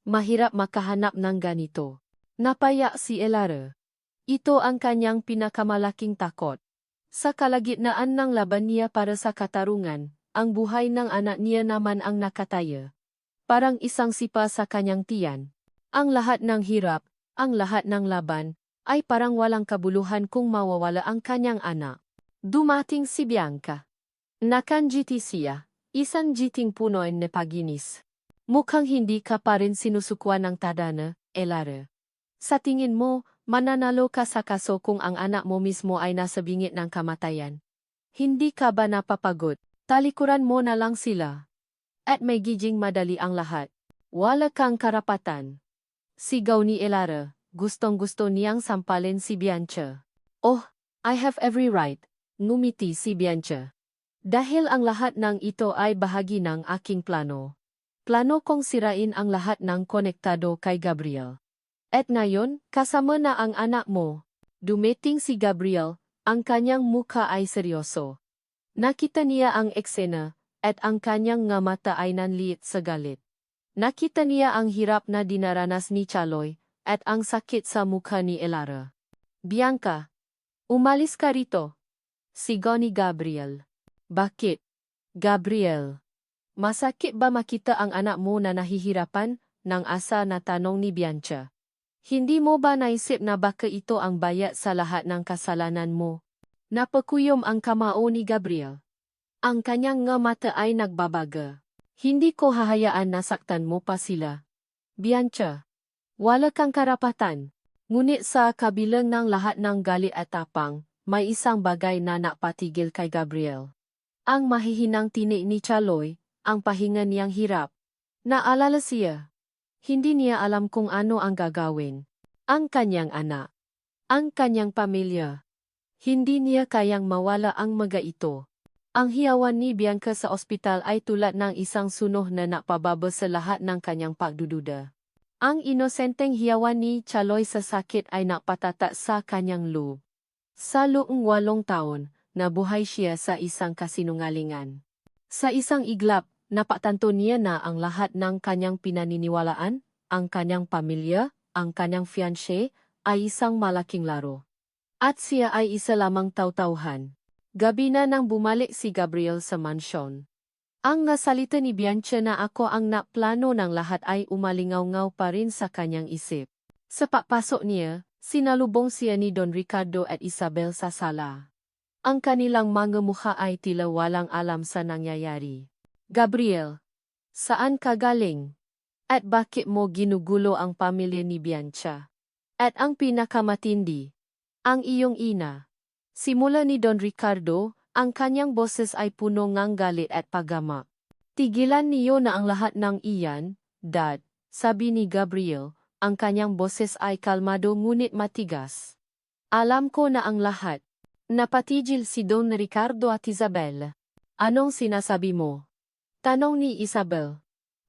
Mahirap makahanap ng ganito. Napaya si Elara. Ito ang kanyang pinakamalaking takot. Sa kalagitnaan ng laban niya para sa katarungan, ang buhay ng anak niya naman ang nakataya. Parang isang sipa sa kanyang tiyan. Ang lahat ng hirap, ang lahat ng laban, ay parang walang kabuluhan kung mawawala ang kanyang anak. Dumating si Bianca. Nakangiti siya, isang jiting puno na paginis. Mukhang hindi ka pa rin sinusukuan ng tadana, Elara. Sa tingin mo, mananalo ka sa kaso kung ang anak mo mismo ay nasa bingit ng kamatayan? Hindi ka ba napapagod? Talikuran mo na lang sila. At may giging madali ang lahat. Wala kang karapatan. Sigaw ni Elara, gustong-gusto niyang sampalin si Bianca. Oh, I have every right, ngumiti si Bianca. Dahil ang lahat ng ito ay bahagi ng aking plano. Plano kong sirain ang lahat ng konektado kay Gabriel. At ngayon, kasama na ang anak mo. Dumating si Gabriel, ang kanyang mukha ay seryoso. Nakita niya ang eksena, at ang kanyang nga mata ay nanliit sa galit. Nakita niya ang hirap na dinaranas ni Chaloy, at ang sakit sa mukha ni Elara. Bianca, umalis ka rito. Sigaw ni Gabriel. Bakit? Gabriel, masakit ba makita ang anak mo na nahihirapan? Nang asa na tanong ni Bianca. Hindi mo ba naisip na baka ito ang bayad sa lahat ng kasalanan mo? Napakuyom ang kamao ni Gabriel. Ang kanyang nga mata ay nagbabaga. Hindi ko hahayaan na saktan mo pa sila. Bianca, wala kang karapatan. Ngunit sa kabilang ng lahat ng galit at tapang, may isang bagay na napatigil kay Gabriel. Ang mahihinang tinik ni Chaloy, ang pahinga niyang hirap. Naalala siya. Hindi niya alam kung ano ang gagawin. Ang kanyang anak. Ang kanyang pamilya. Hindi niya kayang mawala ang mga ito. Ang hiyawan ni Bianca sa ospital ay tulad ng isang sunog na napababa sa lahat ng kanyang pagdududa. Ang inosenteng hiyawan ni Chaloy sa sakit ay napatata sa kanyang loob. Sa loong 8 taon, nabuhay siya sa isang kasinungalingan. Sa isang iglap, napatanto niya na ang lahat ng kanyang pinaniniwalaan, ang kanyang pamilya, ang kanyang fiancé, ay isang malaking laro. At siya ay isa lamang taw-tauhan. Gabi na nang bumalik si Gabriel sa mansyon. Ang nasalita ni Bianca na ako ang naplano ng lahat ay umalingaw-ngaw pa rin sa kanyang isip. Sa papasok niya, sinalubong siya ni Don Ricardo at Isabel sa sala. Ang kanilang mga mukha ay tila walang alam sa nangyayari. Gabriel, saan ka galing? At bakit mo ginugulo ang pamilya ni Bianca? At ang pinakamatindi, ang iyong ina. Simula ni Don Ricardo, ang kanyang boses ay puno ng galit at paggamak. Tigilan niyo na ang lahat ng iyan, Dad, sabi ni Gabriel, ang kanyang boses ay kalmado ngunit matigas. Alam ko na ang lahat. Napatigil si Don Ricardo at Isabel. Anong sinasabi mo? Tanong ni Isabel.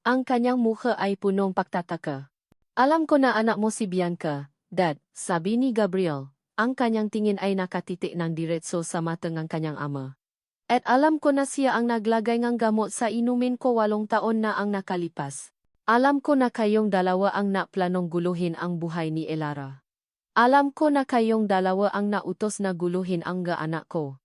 Ang kanyang mukha ay punong pagtataka. Alam ko na anak mo si Bianca, Dad, sabi ni Gabriel. Ang kanyang tingin ay nakatitik ng diretso sa mata ng kanyang ama. At alam ko na siya ang naglagay ng gamot sa inumin ko 8 taon na ang nakalipas. Alam ko na kayong dalawa ang naplanong guluhin ang buhay ni Elara. Alam ko na kayong dalawa ang nautos na guluhin ang nga anak ko.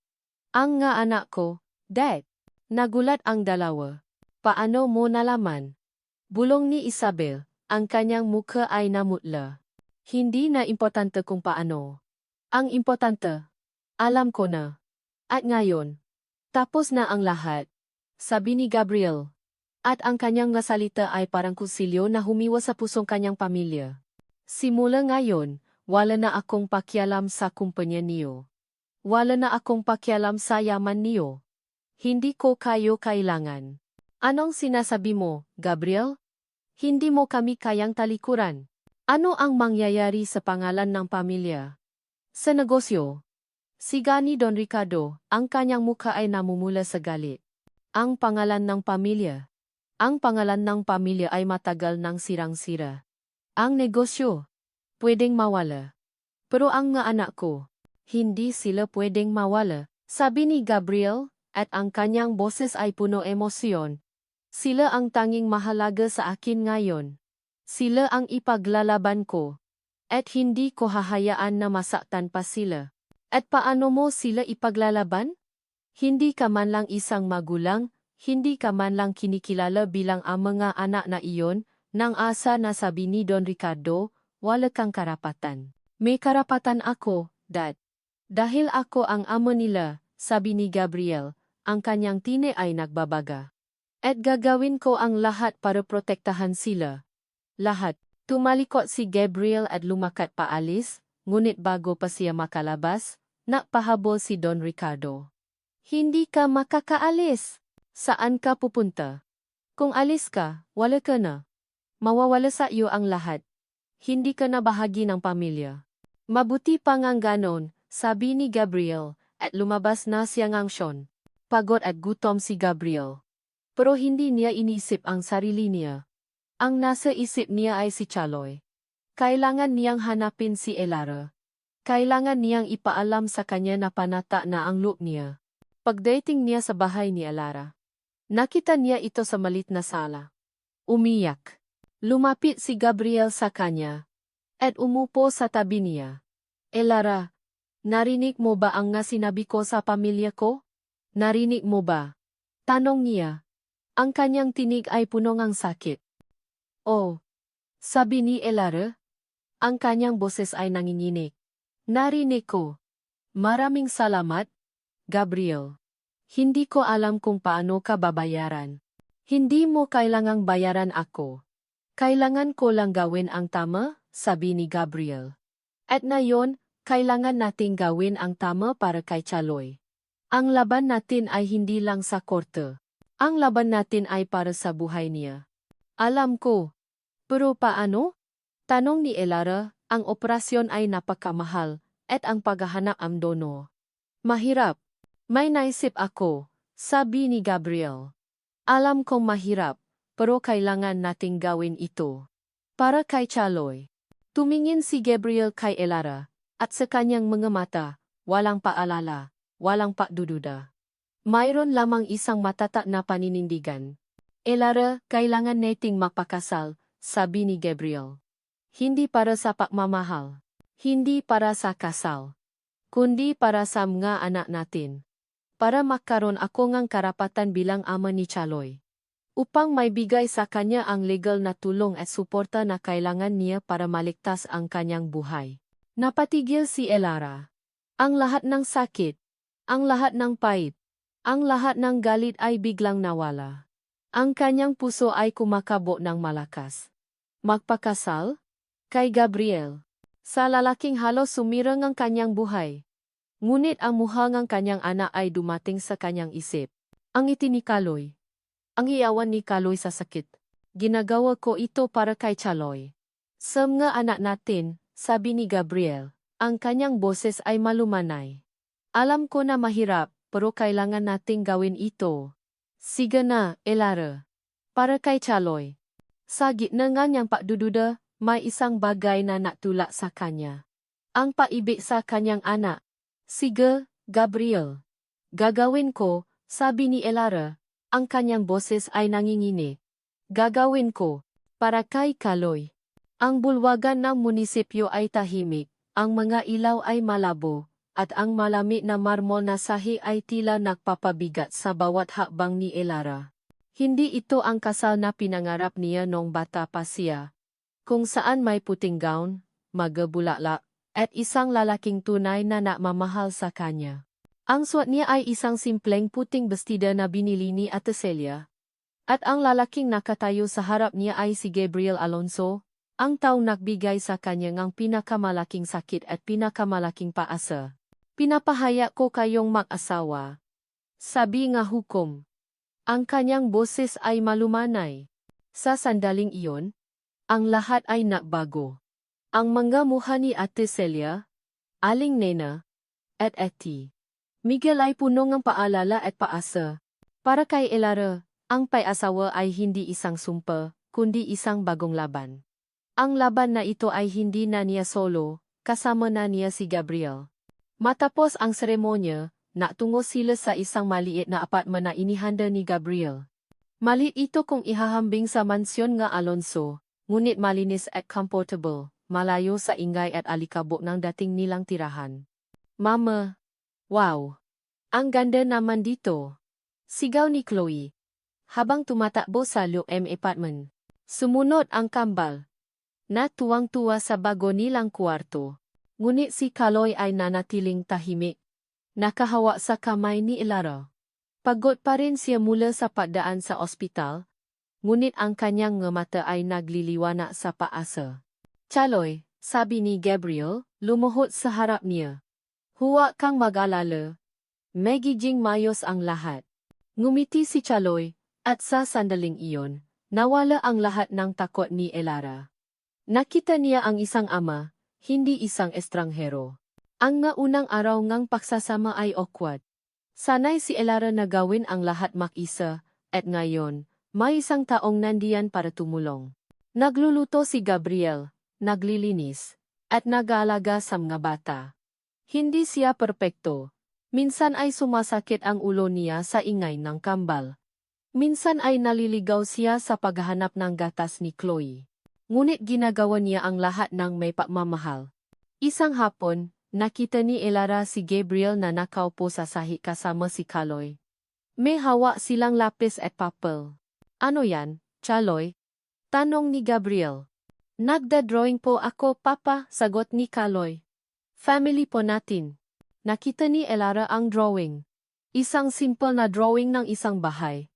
Ang nga anak ko, Dad. Nagulat ang dalawa. Paano mo nalaman? Bulong ni Isabel, ang kanyang mukha ay namutla. Hindi na importante kung paano. Ang importante, alam ko na. At ngayon, tapos na ang lahat. Sabi ni Gabriel. At ang kanyang nga salita ay parang kusilyo na humiwa sa pusong kanyang pamilya. Simula ngayon, wala na akong pakialam sa kumpanya niyo. Wala na akong pakialam sa yaman niyo. Hindi ko kayo kailangan. Anong sinasabi mo, Gabriel? Hindi mo kami kayang talikuran. Ano ang mangyayari sa pangalan ng pamilya? Sa negosyo? Siga ni Don Ricardo, ang kanyang mukha ay namumula sa galit. Ang pangalan ng pamilya. Ang pangalan ng pamilya ay matagal nang sirang-sira. Ang negosyo. Pwedeng mawala. Pero ang nga anak ko, hindi sila pwedeng mawala, sabi ni Gabriel, at ang kanyang boses ay puno emosyon. Sila ang tanging mahalaga sa akin ngayon. Sila ang ipaglalaban ko. At hindi ko hahayaan na masaktan pa sila. At paano mo sila ipaglalaban? Hindi ka man lang isang magulang, hindi ka man lang kinikilala bilang ang mga anak na iyon, nang asa na sabi ni Don Ricardo, wala kang karapatan. May karapatan ako, Dad. Dahil ako ang amo nila, sabi ni Gabriel, ang kanyang tine ay nagbabaga. At gagawin ko ang lahat para protektahan sila. Lahat. Tumalikot si Gabriel at lumakat paalis, ngunit bago pa siya makalabas, napahabol si Don Ricardo. Hindi ka makakaalis. Saan ka pupunta? Kung alis ka, wala ka na. Mawawala sa iyo ang lahat. Hindi ka na bahagi ng pamilya. Mabuti pa ngang ganon, sabi ni Gabriel, at lumabas na siya ngang Sean. Pagod at gutom si Gabriel. Pero hindi niya inisip ang sarili niya. Ang nasa isip niya ay si Chaloy. Kailangan niyang hanapin si Elara. Kailangan niyang ipaalam sa kanya na panata na ang loob niya. Pagdating niya sa bahay ni Elara, nakita niya ito sa malit na sala. Umiyak. Lumapit si Gabriel sa kanya at umupo sa tabi niya. Elara, narinig mo ba ang nga sinabi ko sa pamilya ko? Narinig mo ba? Tanong niya. Ang kanyang tinig ay puno ng sakit. Oh, sabi ni Elara. Ang kanyang boses ay nanginginig. Narinig ko. Maraming salamat, Gabriel. Hindi ko alam kung paano ka babayaran. Hindi mo kailangang bayaran ako. Kailangan ko lang gawin ang tama, sabi ni Gabriel. At ngayon, kailangan nating gawin ang tama para kay Chaloy. Ang laban natin ay hindi lang sa korte. Ang laban natin ay para sa buhay niya. Alam ko. Pero paano? Tanong ni Elara, ang operasyon ay napakamahal, at ang paghahanap ang dono. Mahirap. May naisip ako, sabi ni Gabriel. Alam kong mahirap, pero kailangan nating gawin ito. Para kay Chaloy. Tumingin si Gabriel kay Elara, at sa kanyang mga mata, walang paalala, walang padududa. Mayroon lamang isang matata na paninindigan. Elara, kailangan nating magpakasal, sabi ni Gabriel. Hindi para sa pagmamahal. Hindi para sa kasal. Kundi para sa mga anak natin. Para magkaroon ako ng karapatan bilang ama ni Chaloy. Upang may bigay sa kanya ang legal na tulong at suporta na kailangan niya para maligtas ang kanyang buhay. Napatigil si Elara. Ang lahat ng sakit, ang lahat ng pait, ang lahat ng galit ay biglang nawala. Ang kanyang puso ay kumakabo ng malakas. Magpakasal? Kay Gabriel. Sa lalaking halos sumirang ang kanyang buhay. Ngunit ang mukha ng kanyang anak ay dumating sa kanyang isip. Ang ngiti ni Kaloy. Ang iyawan ni Kaloy sa sakit. Ginagawa ko ito para kay Chaloy. Sa mga anak natin, sabi ni Gabriel, ang kanyang boses ay malumanay. Alam ko na mahirap, pero kailangan nating gawin ito. Sige na, Elara. Para kay Chaloy. Sa gitna nga niyang pagdududa, may isang bagay na natulak sa kanya. Ang paibig sa kanyang anak. Sige, Gabriel. Gagawin ko, sabi ni Elara. Ang kanyang boses ay nanginginig. Gagawin ko, para kay Kaloy. Ang bulwagan ng munisipyo ay tahimik, ang mga ilaw ay malabo, at ang malamig na marmol na sahi ay tila nagpapabigat sa bawat hakbang ni Elara. Hindi ito ang kasal na pinangarap niya noong bata pa siya. Kung saan may puting gown, magabulaklak, at isang lalaking tunay na namamahal sa kanya. Ang suot niya ay isang simpleng puting bestida na binili ni Ate Celia. At ang lalaking nakatayo sa harap niya ay si Gabriel Alonso, ang taong nagbigay sa kanya ng pinakamalaking sakit at pinakamalaking paasa. Pinapahaya ko kayong mag-asawa. Sabi nga hukom. Ang kanyang boses ay malumanay. Sa sandaling iyon, ang lahat ay nagbago. Ang mga mukha ni Ate Celia, Aling Nena, at Eti Miguel ay puno ng paalala at paasa. Para kay Elara, ang pag-asawa ay hindi isang sumpa, kundi isang bagong laban. Ang laban na ito ay hindi na niya solo, kasama na niya si Gabriel. Matapos ang seremonya, natungo sila sa isang maliit na apartment na inihanda ni Gabriel. Maliit ito kung ihahambing sa mansyon nga Alonso, ngunit malinis at comfortable, malayo sa ingay at alikabok ng dating nilang tirahan. Mama! Wow! Ang ganda naman dito! Sigaw ni Chloe. Habang tumatakbo sa loob ng apartment. Sumunod ang kambal. Natuwang-tuwa sa bago nilang kwarto. Ngunit si Kaloy ay nanatiling tahimik. Nakahawa sa kamay ni Elara. Pagod pa rin siya mula sa pagdaan sa ospital. ngunit ang kanyang mga mata ay nagliliwanag sa paasa. Chaloy, sabi ni Gabriel, lumuhod sa harap niya. Huwag kang mag-alala. Magiging mayos ang lahat. Ngumiti si Chaloy, at sa sandaling iyon, nawala ang lahat ng takot ni Elara. Nakita niya ang isang ama, hindi isang estranghero. Ang unang araw ngang pagsasama ay awkward. Sanay si Elara na gawin ang lahat mag-isa, at ngayon, may isang taong nandiyan para tumulong. Nagluluto si Gabriel, naglilinis, at nag-aalaga sa mga bata. Hindi siya perpekto. Minsan ay sumasakit ang ulo niya sa ingay ng kambal. Minsan ay naliligaw siya sa paghahanap ng gatas ni Chloe. Ngunit ginagawa niya ang lahat ng may pagmamahal. Isang hapon, nakita ni Elara si Gabriel na nakaupo sa sahi kasama si Chloe. May hawak silang lapis at papel. Ano yan, Chloe? Tanong ni Gabriel. Nagda-drawing po ako, Papa, sagot ni Chloe. Family po natin. Nakita ni Elara ang drawing. Isang simple na drawing ng isang bahay.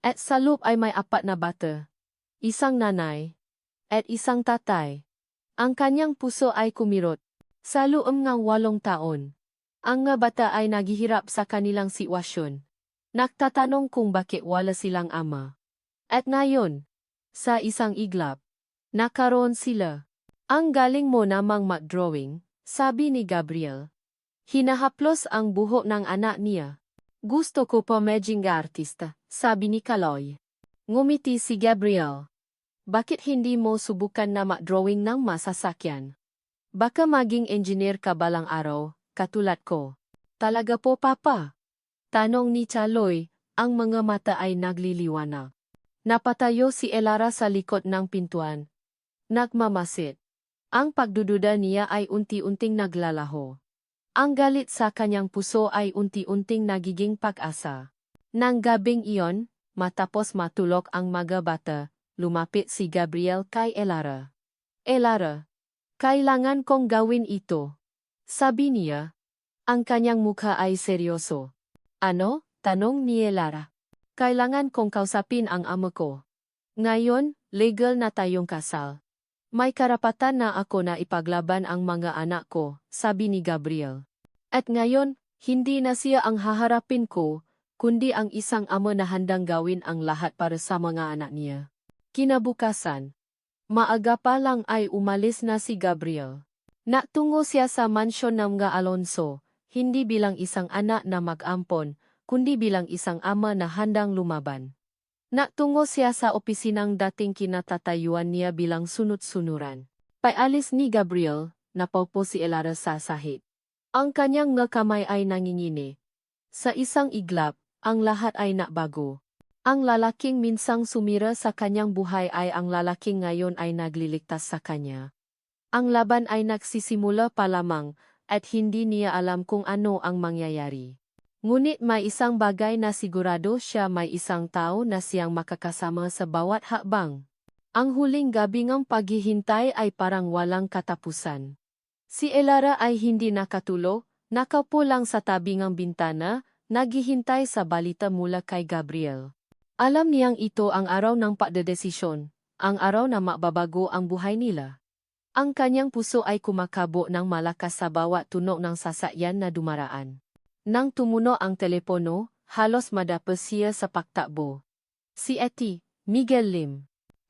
At sa loob ay may 4 na bata. Isang nanay. At isang tatay. Ang kanyang puso ay kumirot. Sa loob ng 8 taon. Ang mga bata ay naghihirap sa kanilang sitwasyon. Nagtatanong kung bakit wala silang ama. At ngayon, sa isang iglap, nakaroon sila. Ang galing mo namang mag-drawing, sabi ni Gabriel. Hinahaplos ang buhok ng anak niya. Gusto ko pa maging artista, sabi ni Chloe. Ngumiti si Gabriel. Bakit hindi mo subukan na mag-drawing ng masasakyan? Baka maging engineer ka balang araw, katulad ko. Talaga po, Papa? Tanong ni Chloe, ang mga mata ay nagliliwanag. Napatayo si Elara sa likod ng pintuan. Nagmamasid. Ang pagdududa niya ay unti-unting naglalaho. Ang galit sa kanyang puso ay unti-unting nagiging pag-asa. Nang gabing iyon, matapos matulog ang mga bata, lumapit si Gabriel kay Elara. Elara, kailangan kong gawin ito. Sabi niya. Ang kanyang mukha ay seryoso. Ano? Tanong ni Elara. Kailangan kong kausapin ang ama ko. Ngayon, legal na tayong kasal. May karapatan na ako na ipaglaban ang mga anak ko, sabi ni Gabriel. At ngayon, hindi na siya ang haharapin ko, kundi ang isang ama na handang gawin ang lahat para sa mga anak niya. Kinabukasan, maaga pa lang ay umalis na si Gabriel. Natungo siya sa mansyon ng mga Alonso, hindi bilang isang anak na mag-ampon, kundi bilang isang ama na handang lumaban. Natungo siya sa opisinang dating kinatatayuan niya bilang sunod-sunuran. Paalis ni Gabriel, napaupo si Elara sa sahig. Ang kanyang mga kamay ay nangingini. Sa isang iglap, ang lahat ay nabago. Ang lalaking minsang sumira sa kanyang buhay ay ang lalaking ngayon ay nagliligtas sa kanya. Ang laban ay nagsisimula pa lamang, at hindi niya alam kung ano ang mangyayari. Ngunit may isang bagay na sigurado siya, may isang tao na siyang makakasama sa bawat hakbang. Ang huling gabi ng paghihintay ay parang walang katapusan. Si Elara ay hindi nakatulog, nakaupo lang sa tabi ng bintana, naghihintay sa balita mula kay Gabriel. Alam niyang ito ang araw ng pagdedesisyon, ang araw na mababago ang buhay nila. Ang kanyang puso ay kumakabo ng malakas sa bawat tunog ng sasakyan na dumaraan. Nang tumuno ang telepono, halos madapa siya sa pagtakbo. Si Ate, Miguel Lim.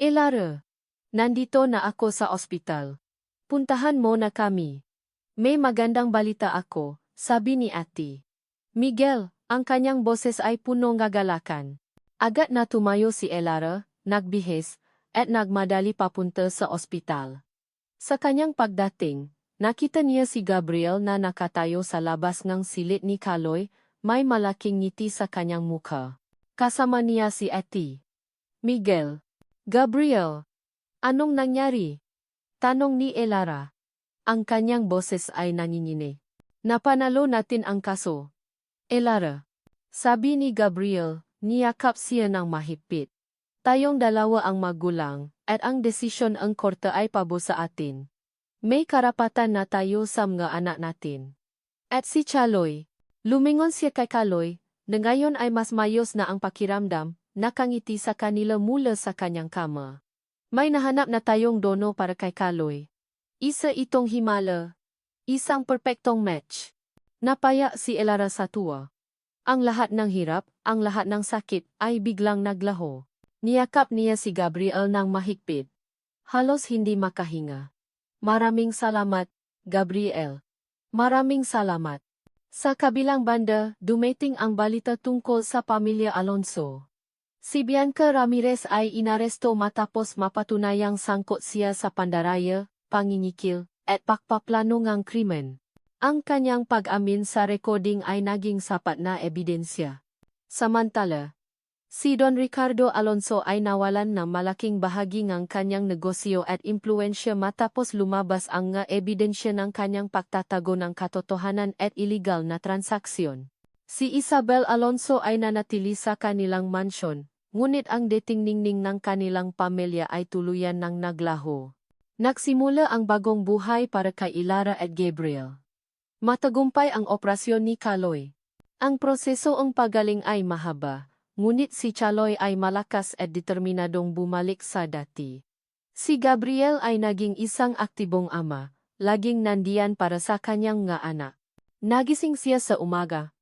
Elara, nandito na ako sa ospital. Puntahan mo na kami. May magandang balita ako, sabi ni Ate. Miguel, ang kanyang boses ay punong kagalakan. Agad na tumayo si Elara, nagbihis, at nagmadali papunta sa ospital. Sa kanyang pagdating, nakita niya si Gabriel na nakatayo sa labas ng silid ni Chloe, may malaking ngiti sa kanyang mukha. Kasama niya si Ate. Miguel. Gabriel. Anong nangyari? Tanong ni Elara. Ang kanyang boses ay nangingini. Napanalo natin ang kaso. Elara. Sabi ni Gabriel, niyakap siya ng mahigpit. Tayong dalawa ang magulang, at ang desisyon ng korte ay pabor sa atin. May karapatan na tayo sa mga anak natin. At si Chloe, lumingon siya kay Chloe, na ngayon ay mas mayos na ang pakiramdam, nakangiti sa kanila mula sa kanyang kama. May nahanap na tayong dono para kay Kaloy. Isa itong himala. Isang perpektong match. Napaya si Elara sa tuwa. Ang lahat ng hirap, ang lahat ng sakit ay biglang naglaho. Niyakap niya si Gabriel ng mahigpit. Halos hindi makahinga. Maraming salamat, Gabriel. Maraming salamat. Sa kabilang banda, dumating ang balita tungkol sa pamilya Alonso. Si Bianca Ramirez ay inaresto matapos mapatunayang sangkot siya sa pandaraya, panginikil, at pagpaplano ng krimen. Ang kanyang pag-amin sa recording ay naging sapat na ebidensya. Samantala, si Don Ricardo Alonso ay nawalan ng malaking bahagi ng kanyang negosyo at impluensya matapos lumabas ang ebidensya ng kanyang pagtatago ng katotohanan at iligal na transaksyon. Si Isabel Alonso ay nanatili sa kanilang mansyon, ngunit ang dating ningning ng kanilang pamilya ay tuluyan ng naglaho. Nagsimula ang bagong buhay para kay Elara at Gabriel. Matagumpay ang operasyon ni Kaloy. Ang proseso ng pagaling ay mahaba, ngunit si Chaloy ay malakas at determinadong bumalik sa dati. Si Gabriel ay naging isang aktibong ama, laging nandiyan para sa kanyang nga anak. Nagising siya sa umaga.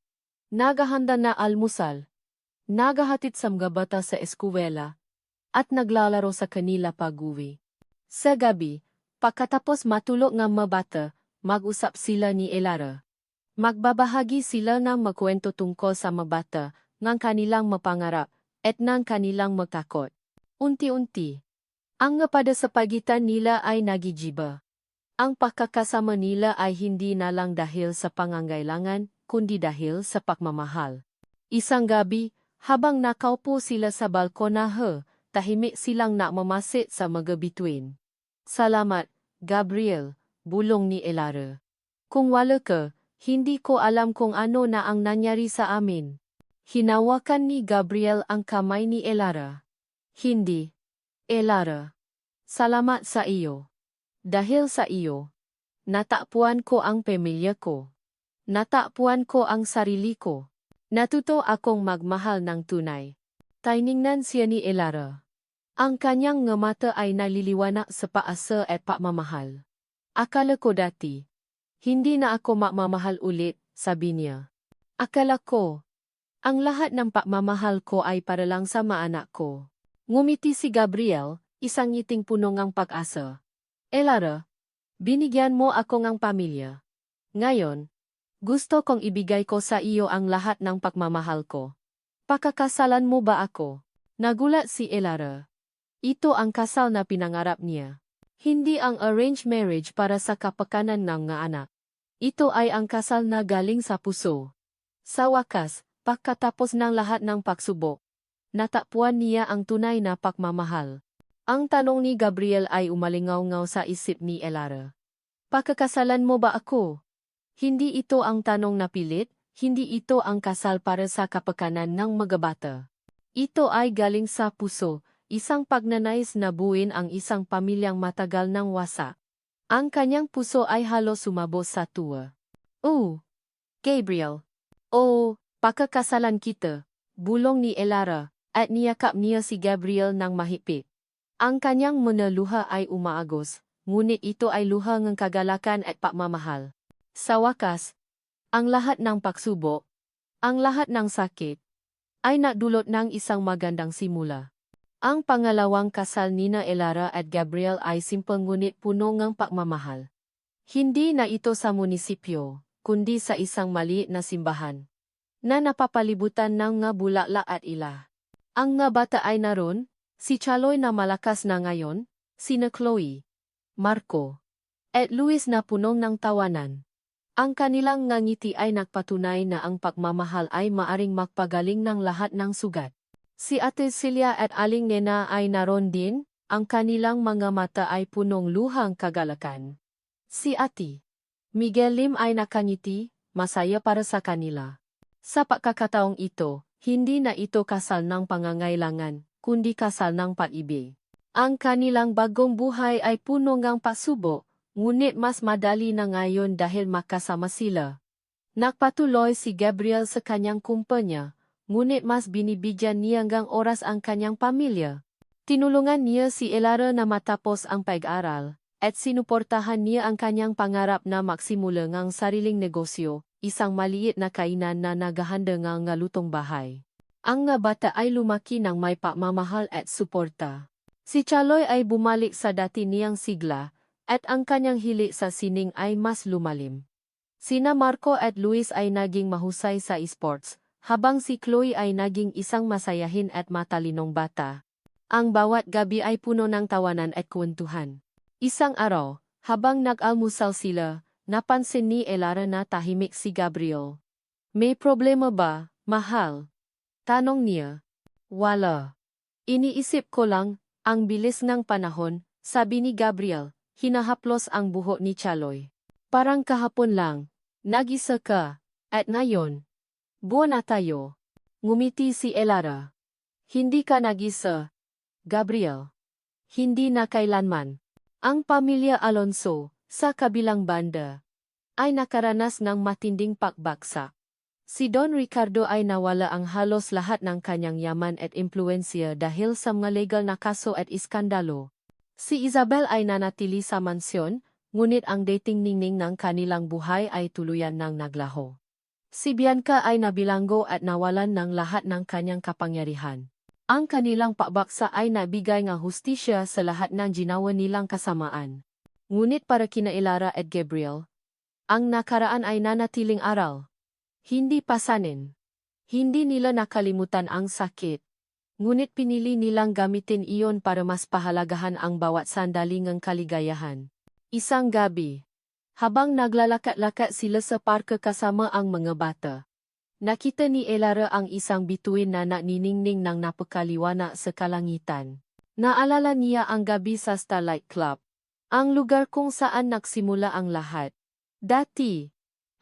Naghahanda na almusal. Naghahatid sa mga bata sa eskwela. At naglalaro sa kanila pag-uwi. Sa gabi, pagkatapos matulog ng mga bata, mag-usap sila ni Elara. Magbabahagi sila ng magkwento tungkol sa mga bata, ng kanilang mapangarap, at ng kanilang magtakot. Unti-unti, ang pada sa pagitan nila ay nagigiba. Ang pagkakasama nila ay hindi na lang dahil sa pangangailangan, kundi dahil sa pagmamahal. Isang gabi, habang nakaupo sila sa balkonahe, tahimik silang nakmamasid sa mga bituin. Salamat, Gabriel, bulong ni Elara. Kung wala ka, hindi ko alam kung ano na ang nangyari sa amin. Hinawakan ni Gabriel ang kamay ni Elara. Hindi. Elara. Salamat sa iyo. Dahil sa iyo, natakpuan ko ang pamilya ko. Natakpuan ko ang sarili ko. Natuto akong magmahal ng tunay. Tiningnan siya ni Elara. Ang kanyang nga mata ay naliliwanag sa paasa at pagmamahal. Akala ko dati, hindi na ako magmamahal ulit, sabi niya. Akala ko, ang lahat ng pagmamahal ko ay para lang sa mga anak ko. Ngumiti si Gabriel, isang ngiting puno ng pag-asa. Elara, binigyan mo ako ng pamilya. Ngayon, gusto kong ibigay ko sa iyo ang lahat ng pagmamahal ko. Pakakasalan mo ba ako? Nagulat si Elara. Ito ang kasal na pinangarap niya. Hindi ang arranged marriage para sa kapakanan ng nga anak. Ito ay ang kasal na galing sa puso. Sa wakas, pagkatapos ng lahat ng pagsubok, natakpuan niya ang tunay na pagmamahal. Ang tanong ni Gabriel ay umalingaw-ngaw sa isip ni Elara. Pakakasalan mo ba ako? Hindi ito ang tanong na pilit, hindi ito ang kasal para sa kapakanan ng mga bata. Ito ay galing sa puso. Isang pagnanais na buuin ang isang pamilyang matagal nang wasak. Ang kanyang puso ay halos sumabog sa tuwa. Oh, Gabriel. Oh, pakakasalan kita, bulong ni Elara, at niyakap niya si Gabriel ng mahigpit. Ang kanyang mga luha ay umaagos, ngunit ito ay luha ng kagalakan at pagmamahal. Sa wakas, ang lahat ng pagsubok, ang lahat ng sakit, ay nadulot ng isang magandang simula. Ang pangalawang kasal nina Elara at Gabriel ay simple ngunit puno ng pagmamahal. Hindi na ito sa munisipyo, kundi sa isang maliit na simbahan, na napapalibutan ng nga bulaklak at ila. Ang nga bata ay naroon, si Chaloy na malakas na ngayon, sina Chloe, Marco, at Luis na punong ng tawanan. Ang kanilang nga ngiti ay nagpatunay na ang pagmamahal ay maaring magpagaling ng lahat ng sugat. Si Ate Celia at Aling Nena ay naroon din, ang kanilang mga mata ay punong luhang kagalakan. Si Ate Miguel Lim ay nakangiti, masaya para sa kanila. Sa pagkakataong ito, hindi na ito kasal ng pangangailangan, kundi kasal ng pag-ibig. Ang kanilang bagong buhay ay puno ng pasubok, ngunit mas madali na ngayon dahil makasama sila. Nagpatuloy si Gabriel sa kanyang kumpanya, ngunit mas binibigyan niya ng oras ang kanyang pamilya. Tinulungan niya si Elara na matapos ang pag-aral, at sinuportahan niya ang kanyang pangarap na magsimula ng sariling negosyo, isang maliit na kainan na naghahanda ng lutong bahay. Ang nga bata ay lumaki ng may pagmamahal at suporta. Si Chaloy ay bumalik sa dati niyang sigla, at ang kanyang hili sa sining ay mas lumalim. Sina Marco at Luis ay naging mahusay sa esports, habang si Chloe ay naging isang masayahin at matalinong bata. Ang bawat gabi ay puno ng tawanan at kwentuhan. Isang araw, habang nag-almusal sila, napansin ni Elara na tahimik si Gabriel. May problema ba, mahal? Tanong niya. Wala. Iniisip ko lang, ang bilis ng panahon, sabi ni Gabriel, hinahaplos ang buhok ni Chaloy. Parang kahapon lang, nag-isa ka, at ngayon. Buwan na tayo. Ngumiti si Elara. Hindi ka nag-isa, Gabriel. Hindi na kailanman. Ang pamilya Alonso, sa kabilang banda, ay nakaranas ng matinding pagbagsak. Si Don Ricardo ay nawala ang halos lahat ng kanyang yaman at impluensya dahil sa mga legal na kaso at iskandalo. Si Isabel ay nanatili sa mansyon, ngunit ang dating ningning ng kanilang buhay ay tuluyan ng naglaho. Si Bianca ay nabilanggo at nawalan ng lahat ng kanyang kapangyarihan. Ang kanilang pagbaksa ay nabigay ng hustisya sa lahat ng ginawa nilang kasamaan. Ngunit para kina Elara at Gabriel, ang nakaraan ay nanatiling aral. Hindi pasanin. Hindi nila nakalimutan ang sakit. Ngunit pinili nilang gamitin iyon para mas pahalagahan ang bawat sandali ng kaligayahan. Isang gabi, habang naglalakat-lakat sila sa parke kasama ang mga bata, nakita ni Elara ang isang bituin na naniningning ng napakaliwanag sa kalangitan. Naalala niya ang gabi sa Starlight Club, ang lugar kung saan nagsimula ang lahat. Dati,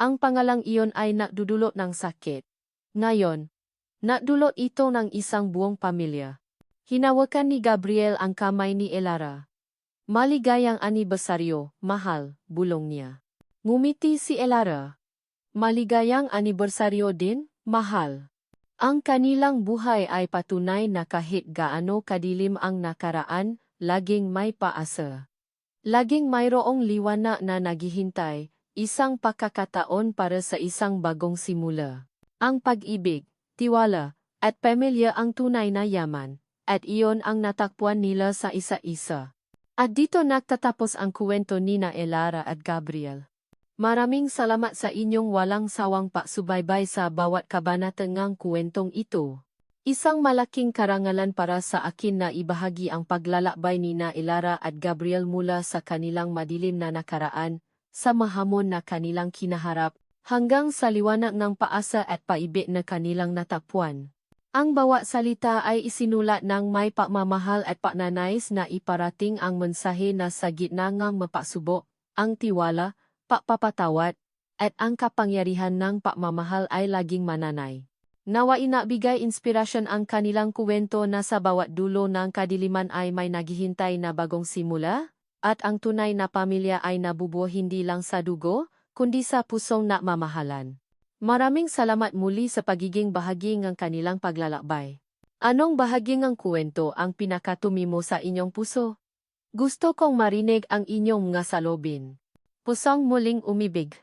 ang pangalang iyon ay nagdudulot ng sakit. Ngayon, nagdulot ito ng isang buong pamilya. Hinawakan ni Gabriel ang kamay ni Elara. Maligayang anibersaryo, mahal, bulong niya. Ngumiti si Elara. Maligayang anibersaryo din, mahal. Ang kanilang buhay ay patunay na kahit gaano kadilim ang nakaraan, laging may paasa. Laging mayroong liwanag na naghihintay, isang pagkakataon para sa isang bagong simula. Ang pag-ibig, tiwala, at pamilya ang tunay na yaman, at iyon ang natakpuan nila sa isa-isa. At dito nagtatapos ang kwento ni Elara at Gabriel. Maraming salamat sa inyong walang sawang pagsubaybay sa bawat kabanata ng kwentong ito. Isang malaking karangalan para sa akin na ibahagi ang paglalakbay ni Elara at Gabriel mula sa kanilang madilim na nakaraan, sa mahamon na kanilang kinaharap, hanggang sa liwanag ng paasa at paibig na kanilang natagpuan. Ang bawat salita ay isinulat ng may pagmamahal at pagnanais na iparating ang mensahe na sa gitna ng mapasubok, ang tiwala, pagpapatawad, at ang kapangyarihan ng pagmamahal ay laging mananay. Nawa inabigay inspirasyon ang kanilang kuwento na sa bawat dulo ng kadiliman ay may naghihintay na bagong simula, at ang tunay na pamilya ay nabubuo hindi lang sa dugo, kundi sa pusong nagmamahalan. Maraming salamat muli sa pagiging bahagi ng kanilang paglalakbay. Anong bahagi ng kwento ang pinakatumimo sa inyong puso? Gusto kong marinig ang inyong mga salobin. Pusong muling umibig.